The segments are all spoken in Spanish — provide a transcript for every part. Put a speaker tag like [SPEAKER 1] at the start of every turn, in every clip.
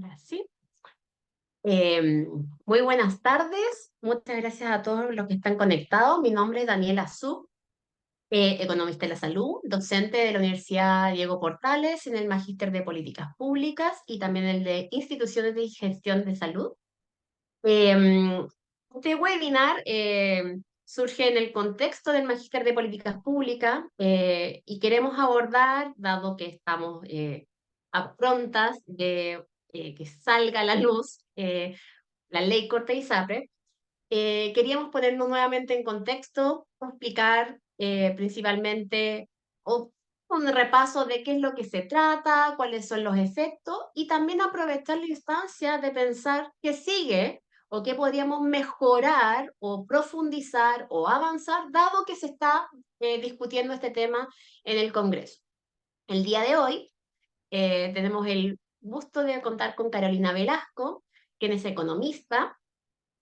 [SPEAKER 1] Ahora sí. Muy buenas tardes. Muchas gracias a todos los que están conectados. Mi nombre es Daniela Su, economista de la salud, docente de la Universidad Diego Portales en el Magíster de Políticas Públicas y también el de Instituciones de Gestión de Salud. Este webinar surge en el contexto del Magíster de Políticas Públicas y queremos abordar, dado que estamos a prontas de que salga a la luz la ley corta y ISAPRE, queríamos ponernos nuevamente en contexto, explicar principalmente un repaso de qué es lo que se trata, cuáles son los efectos y también aprovechar la instancia de pensar qué sigue o qué podríamos mejorar o profundizar o avanzar, dado que se está discutiendo este tema en el Congreso. El día de hoy tenemos el gusto de contar con Carolina Velasco, quien es economista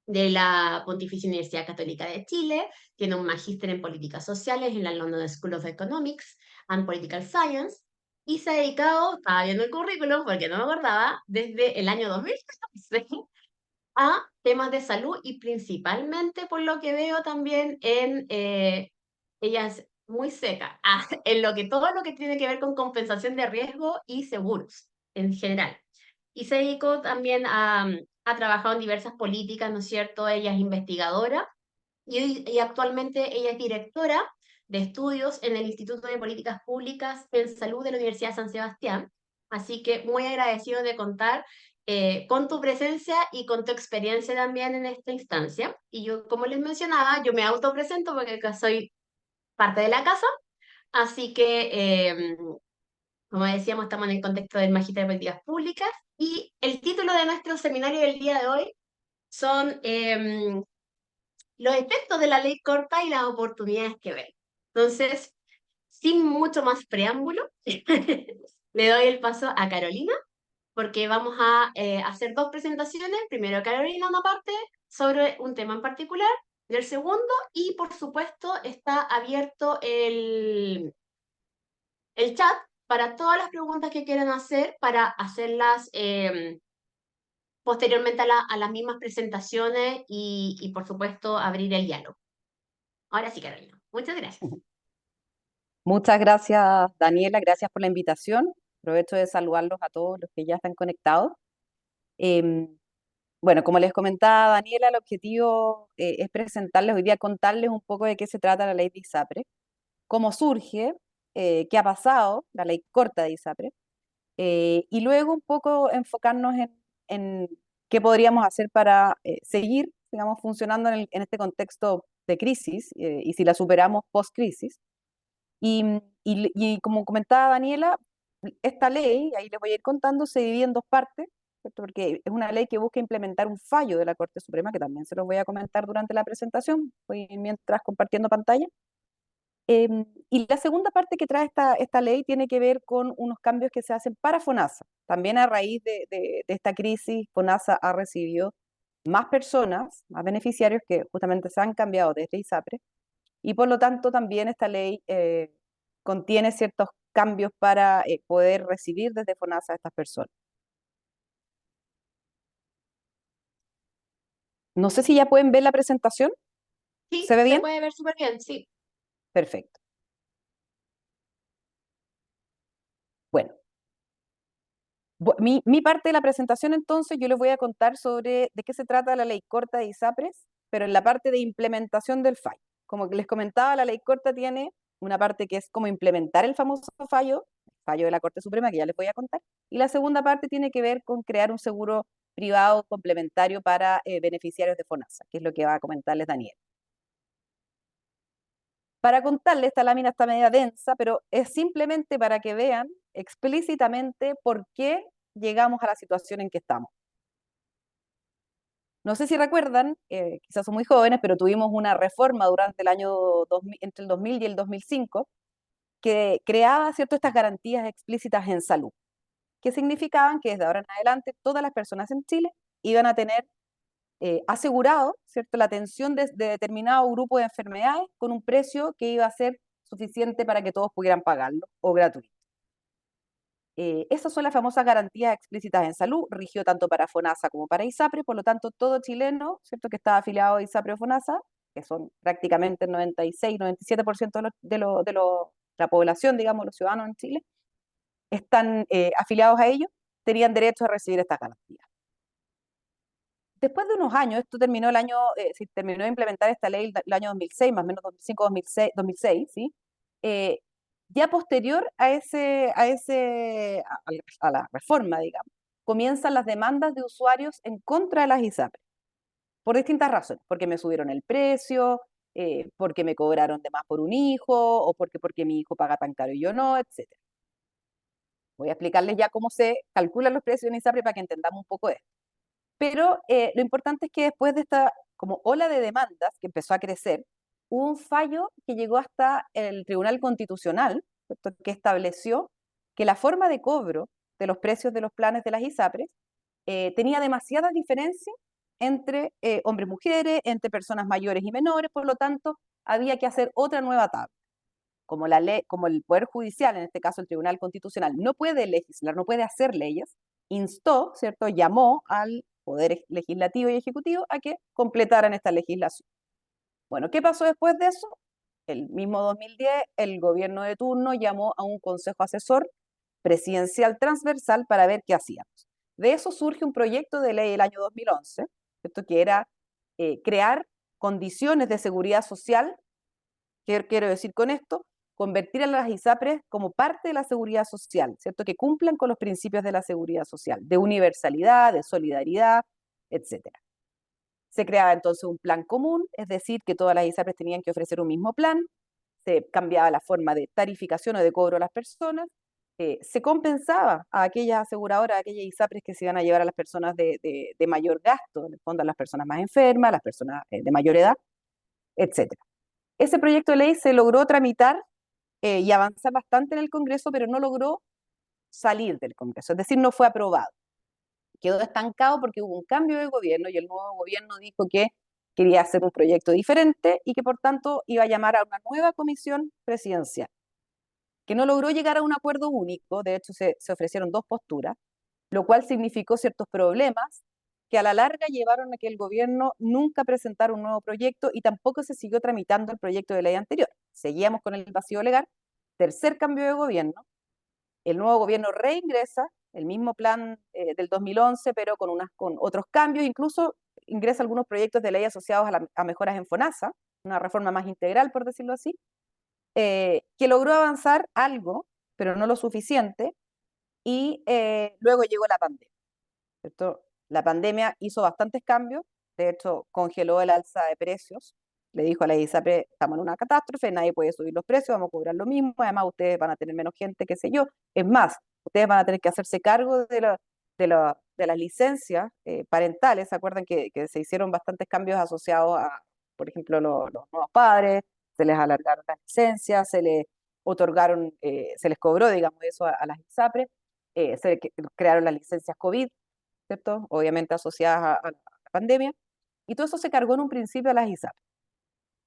[SPEAKER 1] de la Pontificia Universidad Católica de Chile, tiene un magíster en políticas sociales en la London School of Economics and Political Science, y se ha dedicado, estaba viendo el currículum porque no me acordaba, desde el año 2014 a temas de salud y principalmente, por lo que veo también ella es muy seca, en todo lo que tiene que ver con compensación de riesgo y seguros en general. Y se dedicó también a trabajar en diversas políticas, ¿no es cierto? Ella es investigadora y actualmente ella es directora de estudios en el Instituto de Políticas Públicas en Salud de la Universidad de San Sebastián. Así que muy agradecido de contar con tu presencia y con tu experiencia también en esta instancia. Y yo, como les mencionaba, yo me autopresento porque acá soy parte de la casa, así que, como decíamos, estamos en el contexto del Magíster de Políticas Públicas y el título de nuestro seminario del día de hoy son los efectos de la ley corta y las oportunidades que ven. Entonces, sin mucho más preámbulo, le doy el paso a Carolina, porque vamos a hacer dos presentaciones. Primero Carolina una parte sobre un tema en particular, y el segundo, y por supuesto está abierto el chat para todas las preguntas que quieran hacer, para hacerlas posteriormente a las mismas presentaciones y por supuesto abrir el diálogo. Ahora sí, Carolina. Muchas gracias.
[SPEAKER 2] Muchas gracias, Daniela, gracias por la invitación. Aprovecho de saludarlos a todos los que ya están conectados. Bueno, como les comentaba Daniela, el objetivo es presentarles hoy día, contarles un poco de qué se trata la ley de ISAPRE, cómo surge, qué ha pasado, la ley corta de ISAPRE, y luego un poco enfocarnos en qué podríamos hacer para seguir, digamos, funcionando en este contexto de crisis y si la superamos post-crisis. Y como comentaba Daniela, esta ley, ahí les voy a ir contando, se divide en dos partes, ¿cierto? Porque es una ley que busca implementar un fallo de la Corte Suprema, que también se los voy a comentar durante la presentación, voy mientras compartiendo pantalla. Y la segunda parte que trae esta ley tiene que ver con unos cambios que se hacen para FONASA. También a raíz de esta crisis, FONASA ha recibido más personas, más beneficiarios que justamente se han cambiado desde ISAPRE, y por lo tanto también esta ley contiene ciertos cambios para poder recibir desde FONASA a estas personas. No sé si ya pueden ver la presentación.
[SPEAKER 1] Sí,
[SPEAKER 2] ¿Se ve
[SPEAKER 1] se
[SPEAKER 2] bien?
[SPEAKER 1] puede ver súper bien, sí.
[SPEAKER 2] Perfecto. Bueno, mi parte de la presentación entonces yo les voy a contar sobre de qué se trata la ley corta de ISAPRES, pero en la parte de implementación del fallo. Como les comentaba, la ley corta tiene una parte que es como implementar el famoso fallo, el fallo de la Corte Suprema, que ya les voy a contar, y la segunda parte tiene que ver con crear un seguro privado complementario para beneficiarios de FONASA, que es lo que va a comentarles Daniel. Para contarles, esta lámina está media densa, pero es simplemente para que vean explícitamente por qué llegamos a la situación en que estamos. No sé si recuerdan, quizás son muy jóvenes, pero tuvimos una reforma durante el año 2000, entre el 2000 y el 2005, que creaba, ¿cierto?, estas garantías explícitas en salud, que significaban que desde ahora en adelante todas las personas en Chile iban a tener asegurado, ¿cierto?, la atención de determinado grupo de enfermedades con un precio que iba a ser suficiente para que todos pudieran pagarlo o gratuito. Esas son las famosas garantías explícitas en salud, rigió tanto para FONASA como para ISAPRE, por lo tanto todo chileno, ¿cierto?, que está afiliado a ISAPRE o FONASA, que son prácticamente el 96-97% de la población, digamos, los ciudadanos en Chile, están afiliados a ellos, tenían derecho a recibir estas garantías. Después de unos años, esto terminó se terminó de implementar esta ley el año 2006, más o menos 2005-2006, ¿sí? Eh, ya posterior a la reforma, digamos, comienzan las demandas de usuarios en contra de las ISAPRES, por distintas razones, porque me subieron el precio, porque me cobraron de más por un hijo, o porque mi hijo paga tan caro y yo no, etcétera. Voy a explicarles ya cómo se calculan los precios en ISAPRE para que entendamos un poco esto. Pero lo importante es que después de esta como ola de demandas que empezó a crecer, hubo un fallo que llegó hasta el Tribunal Constitucional, ¿cierto?, que estableció que la forma de cobro de los precios de los planes de las ISAPRES tenía demasiadas diferencias entre hombres y mujeres, entre personas mayores y menores, por lo tanto, había que hacer otra nueva tabla. Como la ley, como el Poder Judicial, en este caso el Tribunal Constitucional, no puede legislar, no puede hacer leyes, instó, ¿cierto?, llamó al Poder Legislativo y Ejecutivo a que completaran esta legislación. Bueno, ¿qué pasó después de eso? El mismo 2010, el gobierno de turno llamó a un consejo asesor presidencial transversal para ver qué hacíamos. De eso surge un proyecto de ley del año 2011, ¿cierto?, que era crear condiciones de seguridad social. ¿Qué quiero decir con esto? Convertir a las ISAPRES como parte de la seguridad social, ¿cierto? Que cumplan con los principios de la seguridad social, de universalidad, de solidaridad, etcétera. Se creaba entonces un plan común, es decir, que todas las ISAPRES tenían que ofrecer un mismo plan, se cambiaba la forma de tarificación o de cobro a las personas, se compensaba a aquellas aseguradoras, a aquellas ISAPRES que se iban a llevar a las personas de mayor gasto, en el fondo a las personas más enfermas, a las personas de mayor edad, etcétera. Ese proyecto de ley se logró tramitar y avanzar bastante en el Congreso, pero no logró salir del Congreso, es decir, no fue aprobado. Quedó estancado porque hubo un cambio de gobierno y el nuevo gobierno dijo que quería hacer un proyecto diferente y que por tanto iba a llamar a una nueva comisión presidencial, que no logró llegar a un acuerdo único. De hecho se ofrecieron dos posturas, lo cual significó ciertos problemas que a la larga llevaron a que el gobierno nunca presentara un nuevo proyecto y tampoco se siguió tramitando el proyecto de ley anterior. Seguíamos con el vacío legal. Tercer cambio de gobierno, el nuevo gobierno reingresa el mismo plan del 2011, pero con otros cambios, incluso ingresa algunos proyectos de ley asociados a mejoras en FONASA, una reforma más integral, por decirlo así, que logró avanzar algo, pero no lo suficiente, y luego llegó la pandemia, ¿cierto? La pandemia hizo bastantes cambios, de hecho congeló el alza de precios, le dijo a la ISAPRE, estamos en una catástrofe, nadie puede subir los precios, vamos a cobrar lo mismo, además ustedes van a tener menos gente, qué sé yo, es más, ustedes van a tener que hacerse cargo de las licencias parentales. ¿Se acuerdan que se hicieron bastantes cambios asociados a, por ejemplo, los nuevos padres? Se les alargaron las licencias, se les otorgaron, se les cobró, digamos, eso a las ISAPRE, crearon las licencias COVID, ¿cierto? Obviamente asociadas a la pandemia, y todo eso se cargó en un principio a las ISAPRE.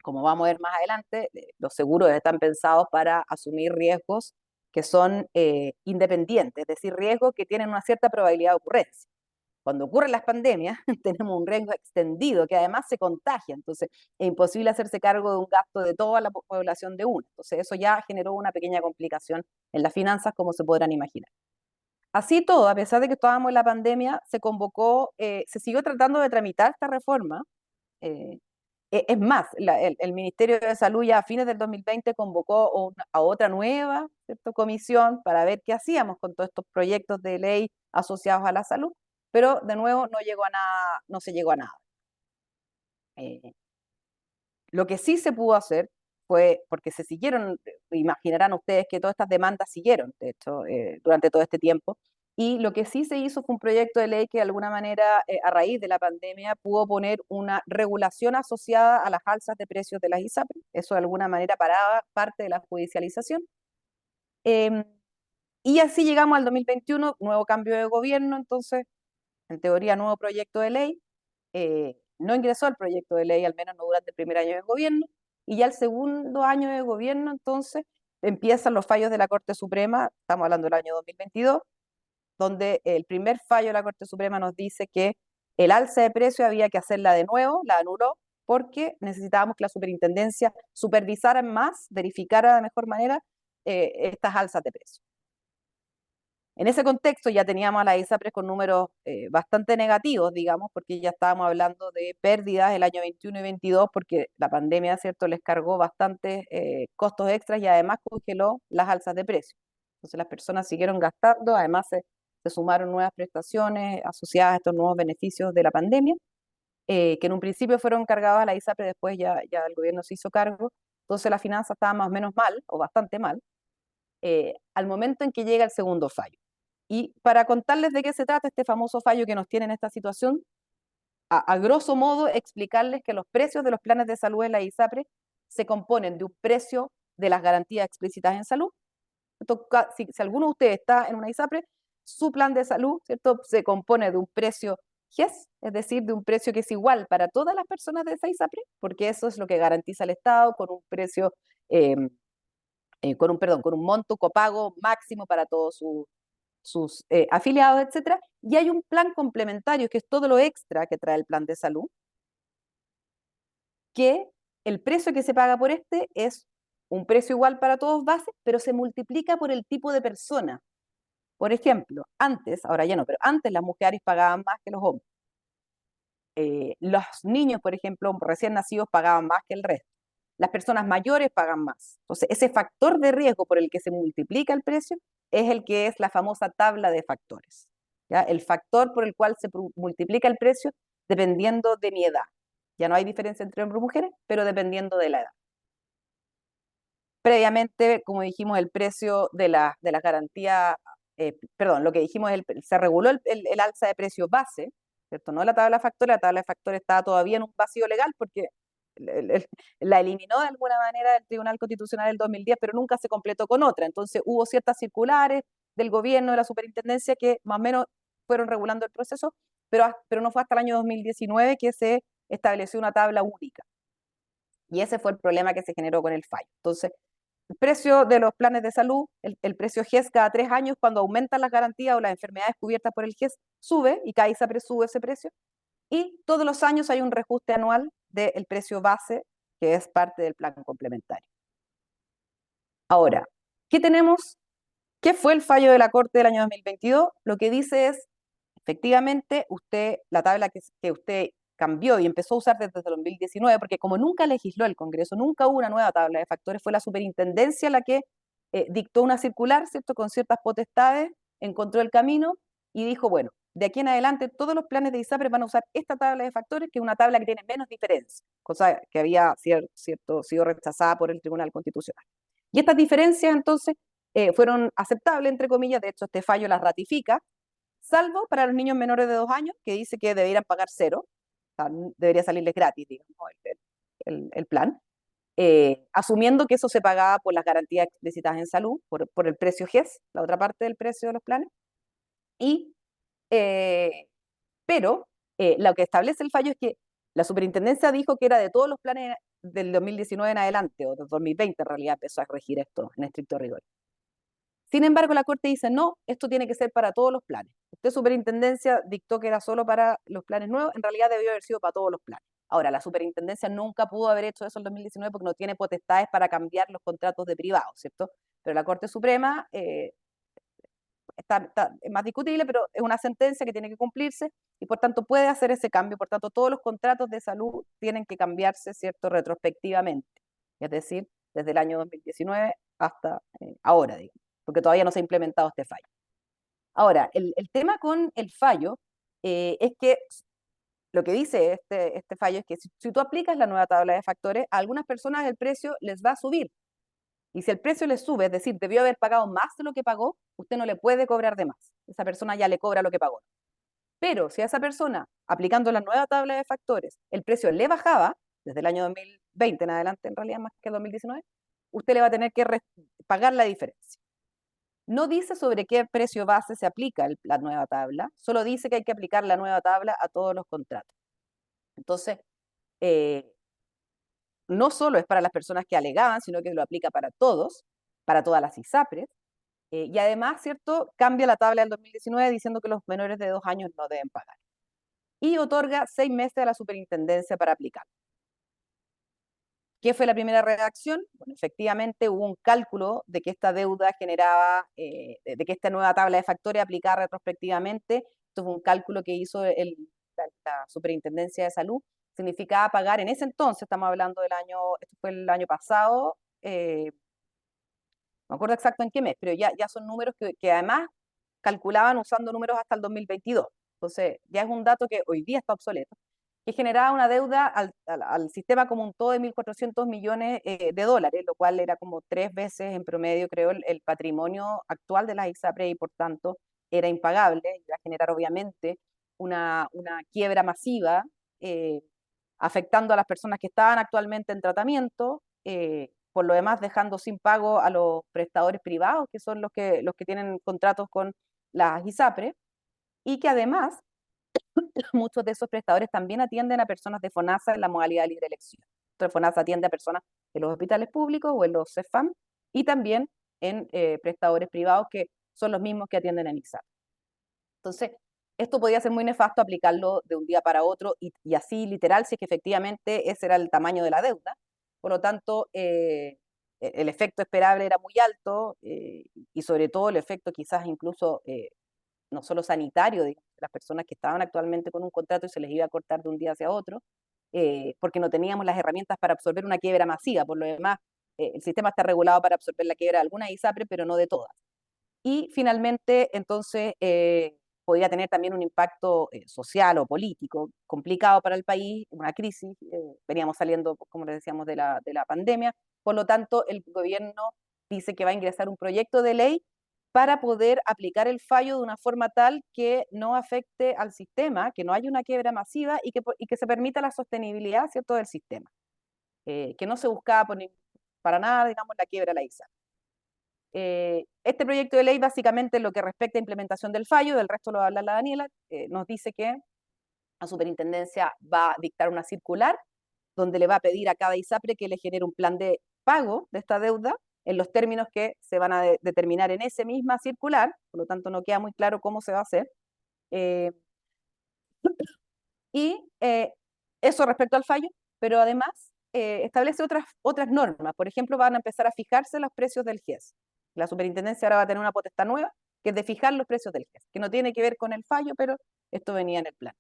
[SPEAKER 2] Como vamos a ver más adelante, los seguros están pensados para asumir riesgos que son independientes, es decir, riesgos que tienen una cierta probabilidad de ocurrencia. Cuando ocurren las pandemias, tenemos un riesgo extendido que además se contagia, entonces es imposible hacerse cargo de un gasto de toda la población de una. Entonces eso ya generó una pequeña complicación en las finanzas, como se podrán imaginar. Así todo, a pesar de que estábamos en la pandemia, se convocó, se siguió tratando de tramitar esta reforma. eh, es más, el Ministerio de Salud ya a fines del 2020 convocó a otra nueva, ¿cierto?, comisión para ver qué hacíamos con todos estos proyectos de ley asociados a la salud, pero de nuevo no llegó a nada, no se llegó a nada. Eh, lo que sí se pudo hacer fue, porque se siguieron, imaginarán ustedes que todas estas demandas siguieron, de hecho, durante todo este tiempo, y lo que sí se hizo fue un proyecto de ley que de alguna manera, a raíz de la pandemia, pudo poner una regulación asociada a las alzas de precios de las ISAPRE. Eso de alguna manera paraba parte de la judicialización. Em, y así llegamos al 2021, nuevo cambio de gobierno, entonces, en teoría, nuevo proyecto de ley. No ingresó el proyecto de ley, al menos no durante el primer año de gobierno, y ya el segundo año de gobierno, entonces, empiezan los fallos de la Corte Suprema, estamos hablando del año 2022, donde el primer fallo de la Corte Suprema nos dice que el alza de precio había que hacerla de nuevo, la anuló, porque necesitábamos que la superintendencia supervisara más, verificara de mejor manera estas alzas de precio. En ese contexto ya teníamos a la ISAPRES con números bastante negativos, digamos, porque ya estábamos hablando de pérdidas el año 21 y 22, porque la pandemia, ¿cierto?, les cargó bastantes costos extras y además congeló las alzas de precios. Entonces las personas siguieron gastando, además se sumaron nuevas prestaciones asociadas a estos nuevos beneficios de la pandemia, que en un principio fueron cargados a la ISAPRES, después ya el gobierno se hizo cargo. Entonces la finanza estaba más o menos mal, o bastante mal, al momento en que llega el segundo fallo. Y para contarles de qué se trata este famoso fallo que nos tiene en esta situación, a grosso modo explicarles que los precios de los planes de salud en la ISAPRE se componen de un precio de las garantías explícitas en salud. Si alguno de ustedes está en una ISAPRE, su plan de salud, ¿cierto?, se compone de un precio GES, es decir, de un precio que es igual para todas las personas de esa ISAPRE, porque eso es lo que garantiza el Estado con un precio, con un monto copago máximo para todos sus afiliados, etcétera, y hay un plan complementario, que es todo lo extra que trae el plan de salud, que el precio que se paga por este es un precio igual para todos base, pero se multiplica por el tipo de persona. Por ejemplo, antes, ahora ya no, pero antes las mujeres pagaban más que los hombres. Los niños, por ejemplo, recién nacidos pagaban más que el resto. Las personas mayores pagan más. Entonces, ese factor de riesgo por el que se multiplica el precio es el que es la famosa tabla de factores. ¿Ya? El factor por el cual se multiplica el precio dependiendo de mi edad. Ya no hay diferencia entre hombres y mujeres, pero dependiendo de la edad. Previamente, como dijimos, el precio de las garantías, lo que dijimos es se reguló el alza de precio base, ¿cierto? No la tabla de factores, la tabla de factores estaba todavía en un vacío legal porque la eliminó de alguna manera el Tribunal Constitucional del 2010, pero nunca se completó con otra. Entonces hubo ciertas circulares del gobierno, de la superintendencia, que más o menos fueron regulando el proceso, pero no fue hasta el año 2019 que se estableció una tabla única. Y ese fue el problema que se generó con el fallo. Entonces, el precio de los planes de salud, el precio GES cada 3 años, cuando aumentan las garantías o las enfermedades cubiertas por el GES, sube y cada ISAPRE sube ese precio. Y todos los años hay un reajuste anual del precio base, que es parte del plan complementario. Ahora, ¿qué tenemos? ¿Qué fue el fallo de la Corte del año 2022? Lo que dice es, efectivamente, la tabla que usted cambió y empezó a usar desde el 2019, porque como nunca legisló el Congreso, nunca hubo una nueva tabla de factores, fue la superintendencia la que dictó una circular, ¿cierto?, con ciertas potestades, encontró el camino y dijo, bueno, de aquí en adelante todos los planes de ISAPRE van a usar esta tabla de factores, que es una tabla que tiene menos diferencia, cosa que había sido rechazada por el Tribunal Constitucional. Y estas diferencias, entonces, fueron aceptables, entre comillas. De hecho, este fallo las ratifica, salvo para los niños menores de 2 años, que dice que deberían pagar cero, o sea, debería salirles gratis, digamos, el plan, asumiendo que eso se pagaba por las garantías explícitas en salud, por el precio GES, la otra parte del precio de los planes, y, pero lo que establece el fallo es que la superintendencia dijo que era de todos los planes del 2019 en adelante, o del 2020 en realidad empezó a regir esto en estricto rigor. Sin embargo, la Corte dice, no, esto tiene que ser para todos los planes. Usted, superintendencia, dictó que era solo para los planes nuevos, en realidad debió haber sido para todos los planes. Ahora, la superintendencia nunca pudo haber hecho eso en 2019 porque no tiene potestades para cambiar los contratos de privados, ¿cierto? Pero la Corte Suprema es más discutible, pero es una sentencia que tiene que cumplirse y por tanto puede hacer ese cambio. Por tanto, todos los contratos de salud tienen que cambiarse, ¿cierto?, retrospectivamente. Es decir, desde el año 2019 hasta ahora, digamos, porque todavía no se ha implementado este fallo. Ahora, el tema con el fallo es que lo que dice este fallo es que si tú aplicas la nueva tabla de factores, a algunas personas el precio les va a subir. Y si el precio les sube, es decir, debió haber pagado más de lo que pagó, usted no le puede cobrar de más. Esa persona ya le cobra lo que pagó. Pero si a esa persona, aplicando la nueva tabla de factores, el precio le bajaba, desde el año 2020 en adelante, en realidad más que el 2019, usted le va a tener que pagar la diferencia. No dice sobre qué precio base se aplica la nueva tabla, solo dice que hay que aplicar la nueva tabla a todos los contratos. Entonces, no solo es para las personas que alegaban, sino que lo aplica para todos. para todas las ISAPRES, y además, ¿cierto?, cambia la tabla del 2019 diciendo que los menores de 2 años no deben pagar. Y otorga 6 meses a la superintendencia para aplicar. ¿Qué fue la primera redacción? Bueno, efectivamente hubo un cálculo de que esta deuda generaba, de que esta nueva tabla de factores aplicada retrospectivamente, esto fue un cálculo que hizo la Superintendencia de Salud, significaba pagar en ese entonces, estamos hablando del año, esto fue el año pasado, no me acuerdo exacto en qué mes, pero ya son números que además calculaban usando números hasta el 2022. Entonces, ya es un dato que hoy día está obsoleto, que generaba una deuda al sistema como un todo de 1.400 millones de dólares, lo cual era como 3 veces en promedio, creo, el patrimonio actual de las ISAPRE y por tanto era impagable, iba a generar obviamente una quiebra masiva, afectando a las personas que estaban actualmente en tratamiento, por lo demás dejando sin pago a los prestadores privados, que son los que tienen contratos con las ISAPRE, y que además muchos de esos prestadores también atienden a personas de FONASA en la modalidad de libre elección. Entonces, FONASA atiende a personas en los hospitales públicos o en los CEFAM y también en prestadores privados que son los mismos que atienden en ISAPRE. Entonces, esto podía ser muy nefasto aplicarlo de un día para otro y así literal si es que efectivamente ese era el tamaño de la deuda. Por lo tanto, el efecto esperable era muy alto y sobre todo el efecto quizás incluso no solo sanitario, digamos, de las personas que estaban actualmente con un contrato y se les iba a cortar de un día hacia otro, porque no teníamos las herramientas para absorber una quiebra masiva. Por lo demás, el sistema está regulado para absorber la quiebra de algunas ISAPRE, pero no de todas. Y finalmente, entonces, podría tener también un impacto social o político complicado para el país, una crisis, veníamos saliendo, como les decíamos, de la pandemia, por lo tanto, el gobierno dice que va a ingresar un proyecto de ley para poder aplicar el fallo de una forma tal que no afecte al sistema, que no haya una quiebra masiva y que se permita la sostenibilidad, ¿cierto?, del sistema, que no se buscaba para nada, digamos, la quiebra la ISA. Este proyecto de ley básicamente lo que respecta a implementación del fallo, del resto lo va a hablar la Daniela, nos dice que la superintendencia va a dictar una circular donde le va a pedir a cada ISAPRE que le genere un plan de pago de esta deuda en los términos que se van a determinar en esa misma circular, por lo tanto no queda muy claro cómo se va a hacer. Eh, y eso respecto al fallo, pero además establece otras normas. Por ejemplo, van a empezar a fijarse los precios del GES. La superintendencia ahora va a tener una potestad nueva, que es de fijar los precios del GES, que no tiene que ver con el fallo, pero esto venía en el plan.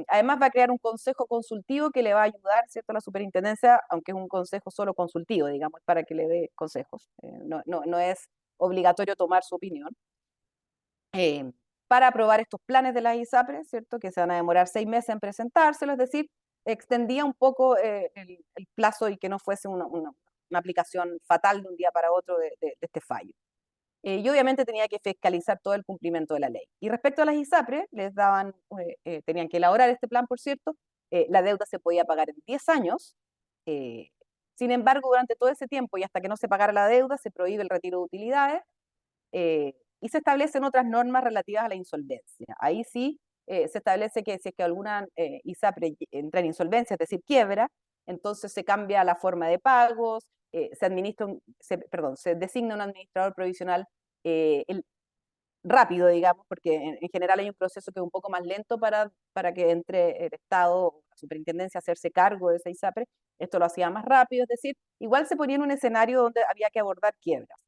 [SPEAKER 2] Además va a crear un consejo consultivo que le va a ayudar, ¿cierto?, a la superintendencia, aunque es un consejo solo consultivo, digamos, para que le dé consejos. No es obligatorio tomar su opinión. Para aprobar estos planes de las ISAPRE, ¿cierto?, que se van a demorar 6 meses en presentárselo, es decir, extendía un poco el plazo y que no fuese una aplicación fatal de un día para otro de este fallo. Y obviamente tenía que fiscalizar todo el cumplimiento de la ley. Y respecto a las ISAPRE, tenían que elaborar este plan, por cierto, la deuda se podía pagar en 10 años, sin embargo, durante todo ese tiempo y hasta que no se pagara la deuda, se prohíbe el retiro de utilidades, y se establecen otras normas relativas a la insolvencia. Ahí sí se establece que si es que alguna ISAPRE entra en insolvencia, es decir, quiebra, entonces se cambia la forma de pagos, se designa un administrador provisional rápido, digamos, porque en general hay un proceso que es un poco más lento para que entre el Estado o la superintendencia a hacerse cargo de esa ISAPRE. Esto lo hacía más rápido, es decir, igual se ponía en un escenario donde había que abordar quiebras.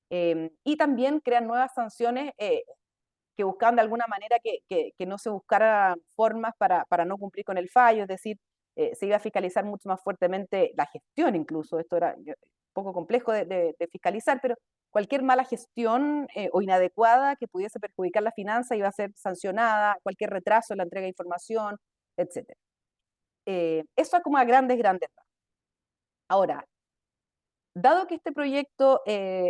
[SPEAKER 2] Y también crean nuevas sanciones que buscaban de alguna manera que no se buscaran formas para no cumplir con el fallo, es decir, se iba a fiscalizar mucho más fuertemente la gestión incluso, esto era un poco complejo de fiscalizar, pero cualquier mala gestión o inadecuada que pudiese perjudicar la finanza iba a ser sancionada, cualquier retraso en la entrega de información, etc. Eso es como a grandes rasgos. Ahora, dado que este proyecto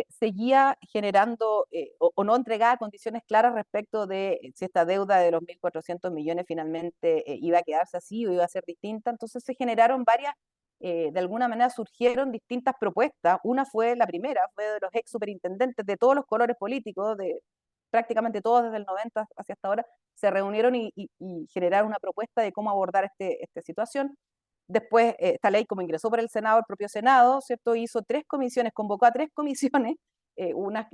[SPEAKER 2] seguía generando o no entregaba condiciones claras respecto de si esta deuda de los 1.400 millones finalmente iba a quedarse así o iba a ser distinta, entonces se generaron de alguna manera surgieron distintas propuestas. Una fue la primera, fue de los ex superintendentes de todos los colores políticos, de prácticamente todos desde el 90 hasta ahora, se reunieron y generaron una propuesta de cómo abordar esta situación. Después, esta ley, como ingresó por el Senado, el propio Senado, ¿cierto? Hizo 3 comisiones, convocó a 3 comisiones, una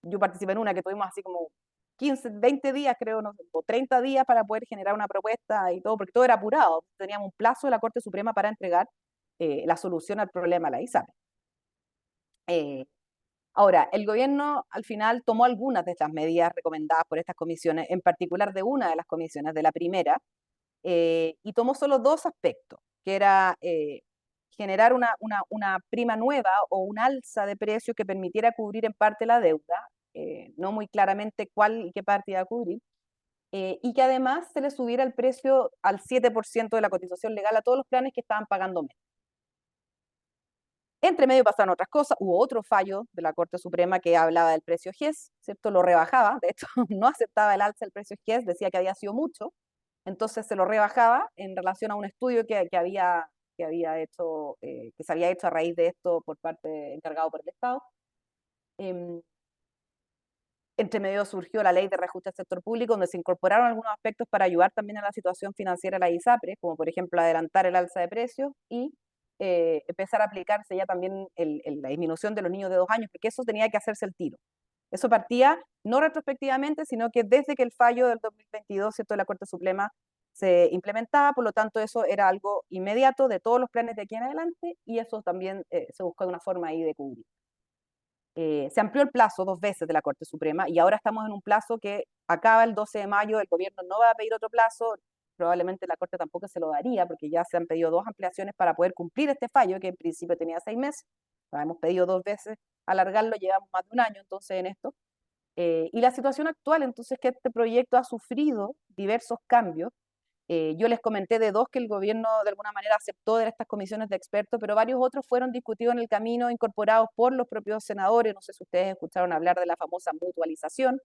[SPEAKER 2] yo participé en una que tuvimos así como 15, 20 días, creo, no sé, o 30 días para poder generar una propuesta y todo, porque todo era apurado. Teníamos un plazo de la Corte Suprema para entregar la solución al problema de la ISAPRE. Ahora, el gobierno al final tomó algunas de estas medidas recomendadas por estas comisiones, en particular de una de las comisiones, de la primera, y tomó solo 2 aspectos, que era generar una prima nueva o un alza de precios que permitiera cubrir en parte la deuda, no muy claramente cuál y qué parte iba a cubrir, y que además se le subiera el precio al 7% de la cotización legal a todos los planes que estaban pagando menos. Entre medio pasaron otras cosas, hubo otro fallo de la Corte Suprema que hablaba del precio GES, ¿cierto? Lo rebajaba, de hecho no aceptaba el alza del precio GES, decía que había sido mucho, entonces se lo rebajaba en relación a un estudio que había hecho, que se había hecho a raíz de esto por parte encargado por el Estado. Em, Entre medio surgió la ley de reajuste del sector público, donde se incorporaron algunos aspectos para ayudar también a la situación financiera de la ISAPRE, como por ejemplo adelantar el alza de precios y empezar a aplicarse ya también la disminución de los niños de 2 años, porque eso tenía que hacerse el tiro. Eso partía no retrospectivamente, sino que desde que el fallo del 2022, ¿cierto?, de la Corte Suprema se implementaba, por lo tanto eso era algo inmediato de todos los planes de aquí en adelante y eso también se buscó una forma ahí de cubrir. Se amplió el plazo 2 veces de la Corte Suprema y ahora estamos en un plazo que acaba el 12 de mayo, el gobierno no va a pedir otro plazo, probablemente la Corte tampoco se lo daría porque ya se han pedido 2 ampliaciones para poder cumplir este fallo que en principio tenía 6 meses, hemos pedido 2 veces alargarlo, llevamos más de un año entonces en esto. Y la situación actual, entonces, que este proyecto ha sufrido diversos cambios. Yo les comenté de 2 que el gobierno de alguna manera aceptó de estas comisiones de expertos, pero varios otros fueron discutidos en el camino, incorporados por los propios senadores. No sé si ustedes escucharon hablar de la famosa mutualización,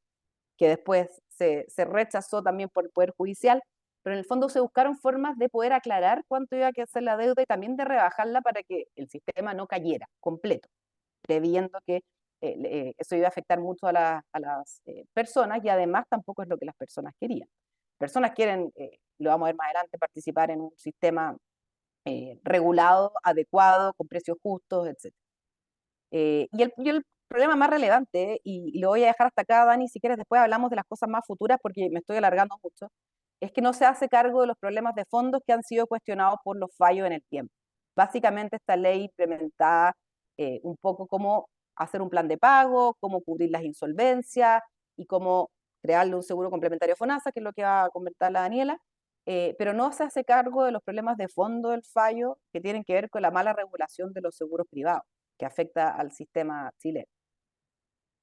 [SPEAKER 2] que después se rechazó también por el Poder Judicial, pero en el fondo se buscaron formas de poder aclarar cuánto iba a ser la deuda y también de rebajarla para que el sistema no cayera completo, previendo que eso iba a afectar mucho a las personas y además tampoco es lo que las personas querían. Personas quieren, lo vamos a ver más adelante, participar en un sistema regulado, adecuado, con precios justos, etc. Y el problema más relevante, y lo voy a dejar hasta acá, Dani, si quieres después hablamos de las cosas más futuras porque me estoy alargando mucho, es que no se hace cargo de los problemas de fondos que han sido cuestionados por los fallos en el tiempo. Básicamente esta ley implementada un poco cómo hacer un plan de pago, cómo cubrir las insolvencias y cómo crearle un seguro complementario FONASA, que es lo que va a comentar la Daniela, pero no se hace cargo de los problemas de fondo del fallo que tienen que ver con la mala regulación de los seguros privados, que afecta al sistema chileno.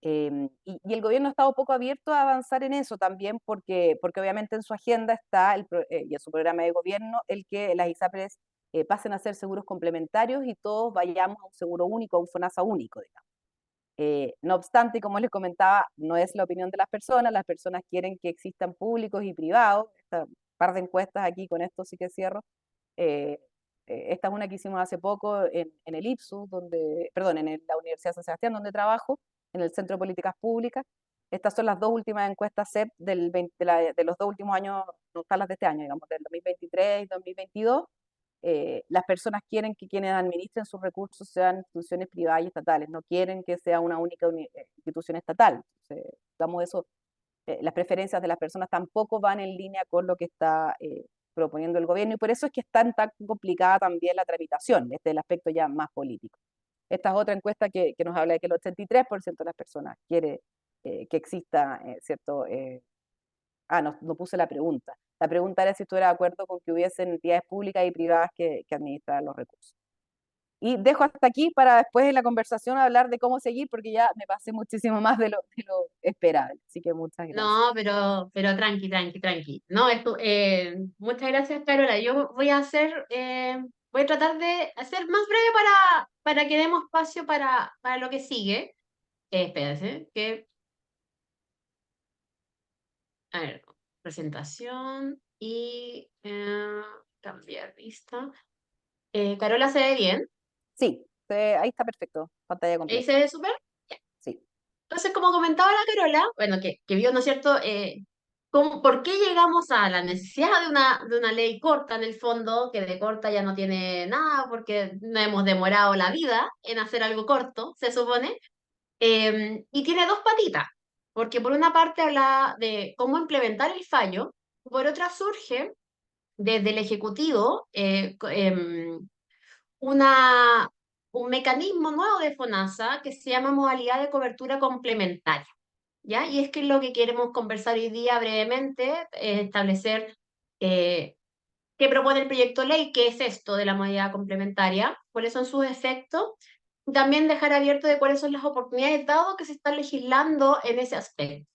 [SPEAKER 2] Y el gobierno ha estado poco abierto a avanzar en eso también porque obviamente en su agenda está y en su programa de gobierno el que las ISAPRES pasen a ser seguros complementarios y todos vayamos a un seguro único, a un FONASA único, digamos. No obstante, como les comentaba, no es la opinión de las personas quieren que existan públicos y privados. Esta par de encuestas aquí, con esto sí que cierro. Eh, Esta es una que hicimos hace poco en el IPSU, perdón, la Universidad de San Sebastián, donde trabajo, en el Centro de Políticas Públicas. Estas son las 2 últimas encuestas CEP de los 2 últimos años, no están las de este año, digamos, del 2023 y 2022. Las personas quieren que quienes administren sus recursos sean instituciones privadas y estatales, no quieren que sea una única institución estatal. Entonces, digamos eso, las preferencias de las personas tampoco van en línea con lo que está proponiendo el gobierno y por eso es que es tan complicada también la tramitación, desde el aspecto ya más político. Esta es otra encuesta que nos habla de que el 83% de las personas quiere que exista, ¿cierto? No puse la pregunta. La pregunta era si tú eras de acuerdo con que hubiesen entidades públicas y privadas que administraran los recursos. Y dejo hasta aquí para después en la conversación hablar de cómo seguir, porque ya me pasé muchísimo más de lo esperable. Así que muchas gracias.
[SPEAKER 1] No, pero tranqui, tranqui, tranqui. No, muchas gracias, Carola. Yo voy a tratar de hacer más breve para que demos espacio para lo que sigue. Espérense, a ver, presentación y cambiar vista. Carola, ¿se ve bien?
[SPEAKER 2] Sí, ahí está perfecto, pantalla
[SPEAKER 1] ¿Ahí
[SPEAKER 2] completa.
[SPEAKER 1] se ve súper?
[SPEAKER 2] Sí,
[SPEAKER 1] Entonces, como comentaba la Carola, bueno, que vio, ¿no es cierto? ¿Por qué llegamos a la necesidad de una ley corta en el fondo, que de corta ya no tiene nada porque no hemos demorado la vida en hacer algo corto, se supone? Y tiene dos patitas, porque por una parte habla de cómo implementar el fallo, por otra surge desde el Ejecutivo una, un mecanismo nuevo de FONASA que se llama modalidad de cobertura complementaria. ¿Ya? Y es que lo que queremos conversar hoy día brevemente es establecer eh, qué propone el proyecto de ley, qué es esto de la modalidad complementaria, cuáles son sus efectos, y también dejar abierto de cuáles son las oportunidades dado que se está legislando en ese aspecto.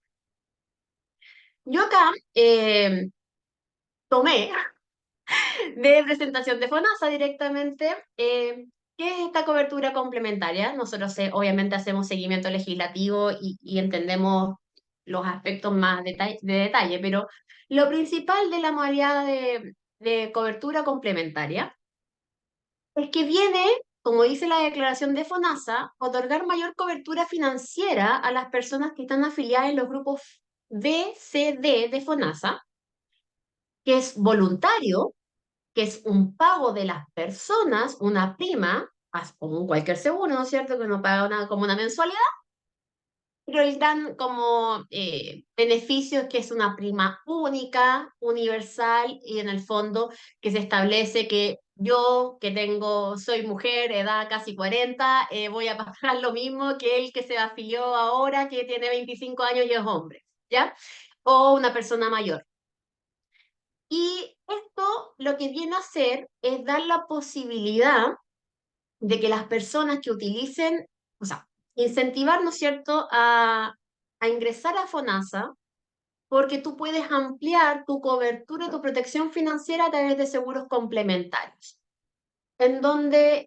[SPEAKER 1] Yo acá tomé de presentación de FONASA directamente. ¿Qué es esta cobertura complementaria? Nosotros obviamente hacemos seguimiento legislativo y entendemos los aspectos más de detalle, pero lo principal de la modalidad de cobertura complementaria es que viene, como dice la declaración de FONASA, otorgar mayor cobertura financiera a las personas que están afiliadas en los grupos B, C, D de FONASA, que es voluntario, que es un pago de las personas, una prima, como cualquier seguro, ¿no es cierto? Que uno paga como una mensualidad, pero el dan como beneficios que es una prima única, universal, y en el fondo que se establece que yo, que tengo, soy mujer, edad casi 40, voy a pagar lo mismo que el que se afilió ahora, que tiene 25 años y es hombre, ¿ya? O una persona mayor. Y esto lo que viene a hacer es dar la posibilidad de que las personas que utilicen, o sea, incentivar, ¿no es cierto?, a ingresar a FONASA, porque tú puedes ampliar tu cobertura, tu protección financiera a través de seguros complementarios, en donde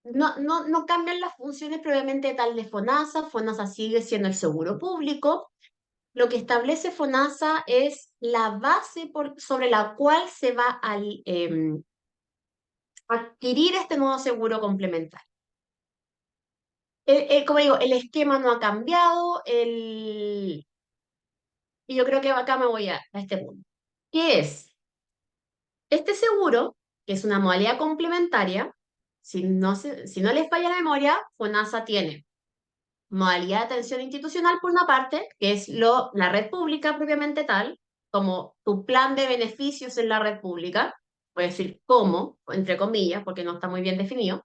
[SPEAKER 1] no cambian las funciones previamente tal de FONASA. FONASA sigue siendo el seguro público. Lo que establece FONASA es la base sobre la cual se va a adquirir este nuevo seguro complementario. Como digo, el esquema no ha cambiado, y yo creo que acá me voy a este punto. ¿Qué es? Este seguro, que es una modalidad complementaria, si no les falla la memoria, FONASA tiene modalidad de atención institucional por una parte, que es la red pública propiamente tal, como tu plan de beneficios en la red pública, voy a decir cómo, entre comillas, porque no está muy bien definido.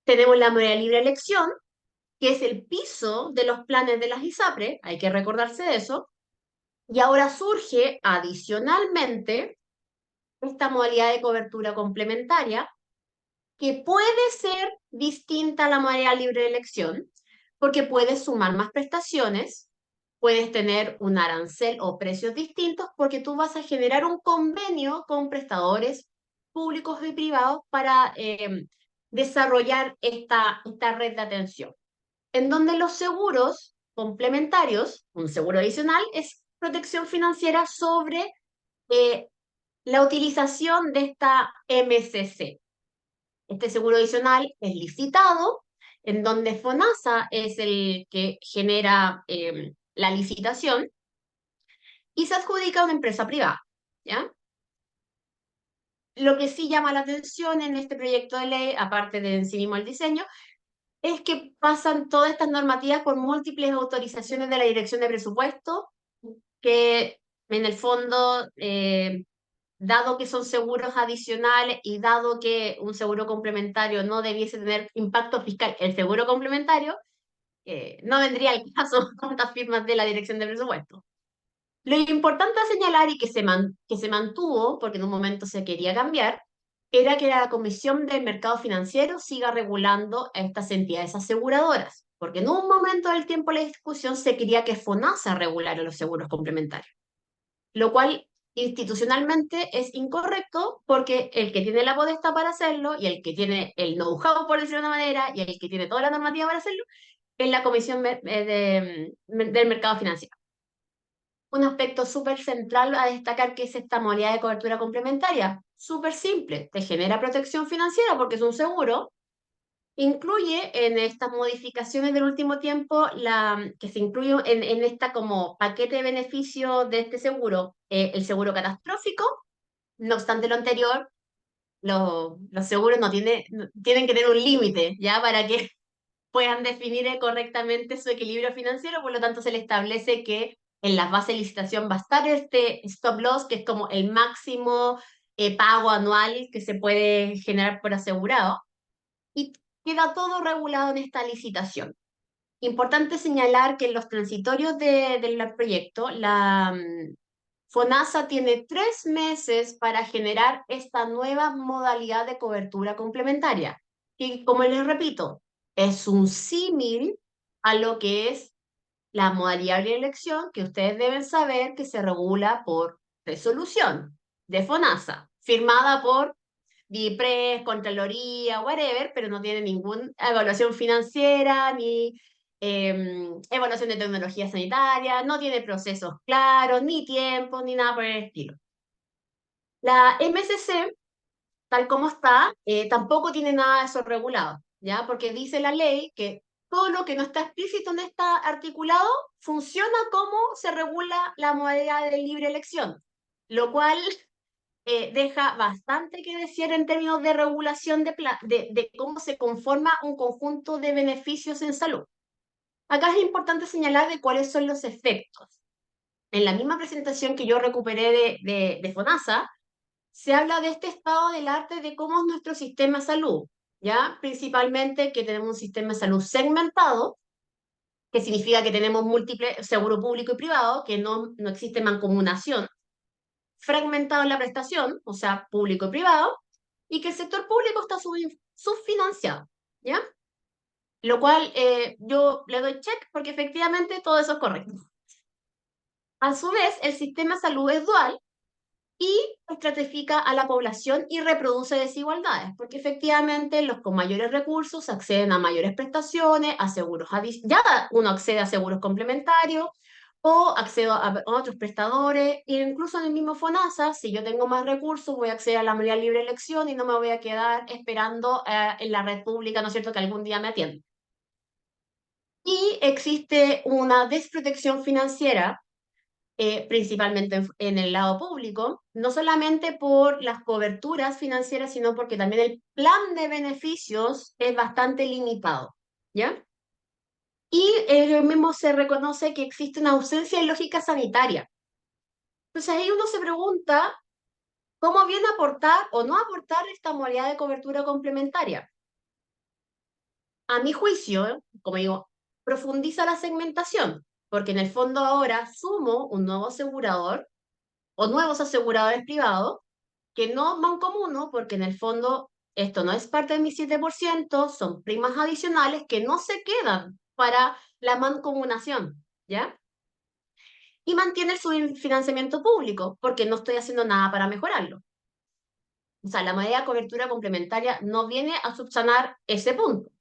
[SPEAKER 1] Tenemos la modalidad de libre elección, que es el piso de los planes de las ISAPRE, hay que recordarse de eso, y ahora surge adicionalmente esta modalidad de cobertura complementaria, que puede ser distinta a la modalidad libre de elección, porque puedes sumar más prestaciones, puedes tener un arancel o precios distintos, porque tú vas a generar un convenio con prestadores públicos y privados para desarrollar esta red de atención, en donde los seguros complementarios, un seguro adicional, es protección financiera sobre eh, la utilización de esta MCC. Este seguro adicional es licitado, en donde FONASA es el que genera la licitación y se adjudica a una empresa privada, ¿ya? Lo que sí llama la atención en este proyecto de ley, aparte de en sí mismo el diseño, es que pasan todas estas normativas por múltiples autorizaciones de la Dirección de Presupuesto, que en el fondo, dado que son seguros adicionales y dado que un seguro complementario no debiese tener impacto fiscal, el seguro complementario, no vendría al caso con estas firmas de la Dirección de Presupuesto. Lo importante a señalar y que se mantuvo, porque en un momento se quería cambiar, era que la Comisión del Mercado Financiero siga regulando a estas entidades aseguradoras, porque en un momento del tiempo de la discusión se quería que FONASA regulara los seguros complementarios, lo cual institucionalmente es incorrecto porque el que tiene la potestad para hacerlo y el que tiene el know-how, por decirlo de una manera, y el que tiene toda la normativa para hacerlo, es la Comisión del Mercado Financiero. Un aspecto súper central a destacar que es esta modalidad de cobertura complementaria. Súper simple, te genera protección financiera porque es un seguro incluye en estas modificaciones del último tiempo, que se incluye en esta como paquete de beneficios de este seguro, el seguro catastrófico. No obstante lo anterior, los seguros tienen que tener un límite, ¿ya? Para que puedan definir correctamente su equilibrio financiero, por lo tanto se le establece que en las bases de licitación va a estar este stop loss, que es como el máximo pago anual que se puede generar por asegurado, y queda todo regulado en esta licitación. Importante señalar que en los transitorios del proyecto, FONASA tiene 3 meses para generar esta nueva modalidad de cobertura complementaria, que, como les repito, es un símil a lo que es la modalidad de elección, que ustedes deben saber que se regula por resolución de FONASA, firmada por DIPRES, Contraloría, whatever, pero no tiene ninguna evaluación financiera ni evaluación de tecnología sanitaria, no tiene procesos claros, ni tiempo, ni nada por el estilo. La MSC, tal como está, tampoco tiene nada de eso regulado, ¿ya? Porque dice la ley que todo lo que no está explícito en está articulado funciona como se regula la modalidad de libre elección, lo cual deja bastante que decir en términos de regulación de cómo se conforma un conjunto de beneficios en salud. Acá es importante señalar de cuáles son los efectos. En la misma presentación que yo recuperé de FONASA, se habla de este estado del arte de cómo es nuestro sistema de salud, ¿ya? Principalmente que tenemos un sistema de salud segmentado, que significa que tenemos múltiples seguro público y privado, que no existe mancomunación, fragmentado en la prestación, o sea, público y privado, y que el sector público está subfinanciado, ¿ya? Lo cual yo le doy check porque efectivamente todo eso es correcto. A su vez, el sistema de salud es dual y estratifica a la población y reproduce desigualdades, porque efectivamente los con mayores recursos acceden a mayores prestaciones, a seguros ya uno accede a seguros complementarios o accedo a otros prestadores, e incluso en el mismo FONASA, si yo tengo más recursos, voy a acceder a la mayoría libre elección y no me voy a quedar esperando en la red pública, ¿no es cierto?, que algún día me atienda. Y existe una desprotección financiera principalmente en el lado público, no solamente por las coberturas financieras, sino porque también el plan de beneficios es bastante limitado, ¿ya? Y mismo se reconoce que existe una ausencia de lógica sanitaria. Entonces ahí uno se pregunta, ¿cómo viene a aportar o no aportar esta modalidad de cobertura complementaria? A mi juicio, como digo, profundiza la segmentación, porque en el fondo ahora sumo un nuevo asegurador o nuevos aseguradores privados que no mancomuno, porque en el fondo esto no es parte de mi 7%, son primas adicionales que no se quedan para la mancomunación, ¿ya? Y mantiene su financiamiento público, porque no estoy haciendo nada para mejorarlo. O sea, la medida de cobertura complementaria no viene a subsanar ese punto.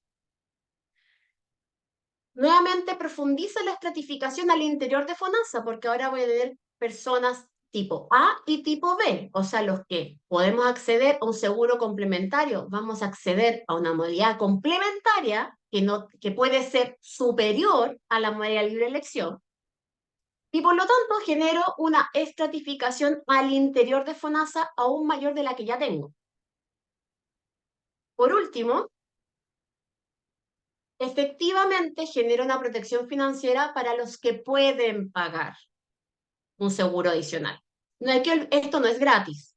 [SPEAKER 1] Nuevamente profundiza la estratificación al interior de FONASA, porque ahora voy a tener personas tipo A y tipo B, o sea, los que podemos acceder a un seguro complementario, vamos a acceder a una modalidad complementaria que puede ser superior a la modalidad libre elección, y por lo tanto genero una estratificación al interior de FONASA aún mayor de la que ya tengo. Por último, efectivamente genera una protección financiera para los que pueden pagar un seguro adicional. No es que esto no es gratis.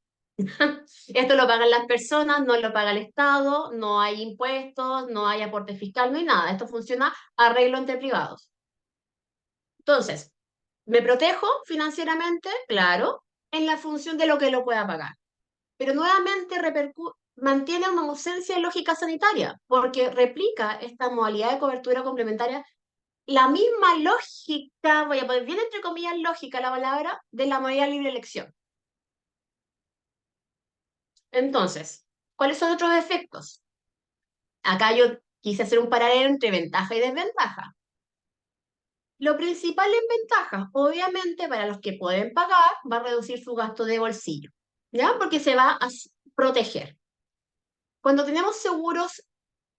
[SPEAKER 1] Esto lo pagan las personas, no lo paga el Estado, no hay impuestos, no hay aporte fiscal, no hay nada. Esto funciona arreglo entre privados. Entonces, ¿me protejo financieramente? Claro, en la función de lo que lo pueda pagar. Pero nuevamente mantiene una ausencia de lógica sanitaria, porque replica esta modalidad de cobertura complementaria la misma lógica, voy a poner bien entre comillas lógica la palabra, de la modalidad libre elección. Entonces, ¿cuáles son otros efectos? Acá yo quise hacer un paralelo entre ventaja y desventaja. Lo principal en ventaja, obviamente, para los que pueden pagar, va a reducir su gasto de bolsillo, ¿ya? Porque se va a proteger. Cuando tenemos seguros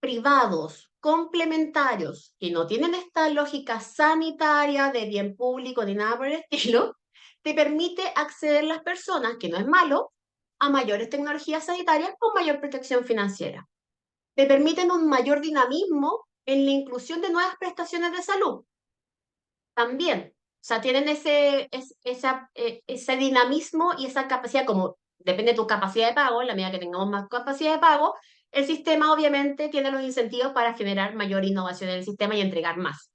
[SPEAKER 1] privados complementarios que no tienen esta lógica sanitaria de bien público ni nada por el estilo, te permite acceder las personas, que no es malo, a mayores tecnologías sanitarias con mayor protección financiera. Te permiten un mayor dinamismo en la inclusión de nuevas prestaciones de salud. También, o sea, tienen ese dinamismo y esa capacidad, como depende de tu capacidad de pago, en la medida que tengamos más capacidad de pago, el sistema obviamente tiene los incentivos para generar mayor innovación en el sistema y entregar más.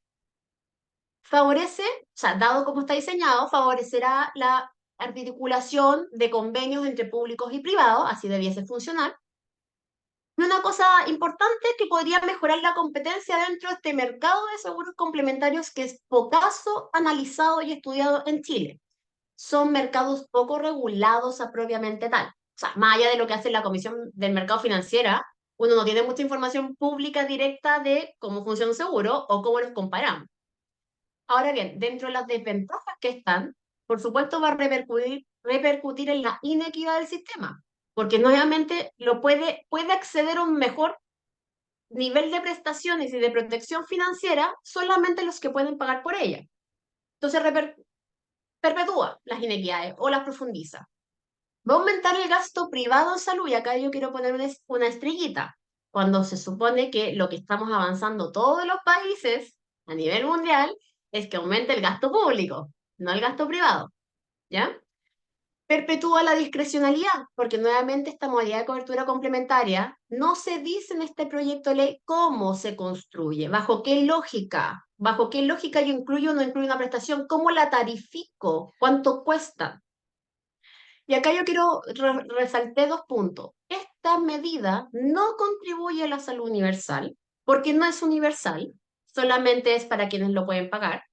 [SPEAKER 1] Favorece, o sea, dado como está diseñado, favorecerá la articulación de convenios entre públicos y privados, así debiese funcionar. Y una cosa importante que podría mejorar la competencia dentro de este mercado de seguros complementarios que es pocaso analizado y estudiado en Chile. Son mercados poco regulados a propiamente tal. O sea, más allá de lo que hace la Comisión del Mercado Financiera, uno no tiene mucha información pública directa de cómo funciona un seguro o cómo los comparamos. Ahora bien, dentro de las desventajas que están, por supuesto va a repercutir en la inequidad del sistema, porque nuevamente puede acceder a un mejor nivel de prestaciones y de protección financiera solamente los que pueden pagar por ella. Entonces perpetúa las inequidades o las profundiza. Va a aumentar el gasto privado en salud, y acá yo quiero poner una estrellita, cuando se supone que lo que estamos avanzando todos los países a nivel mundial es que aumente el gasto público, no el gasto privado, ¿ya? Perpetúa la discrecionalidad, porque nuevamente esta modalidad de cobertura complementaria no se dice en este proyecto de ley cómo se construye, bajo qué lógica yo incluyo o no incluyo una prestación, cómo la tarifico, cuánto cuesta. Y acá yo quiero resaltar dos puntos. Esta medida no contribuye a la salud universal, porque no es universal, solamente es para quienes lo pueden pagar.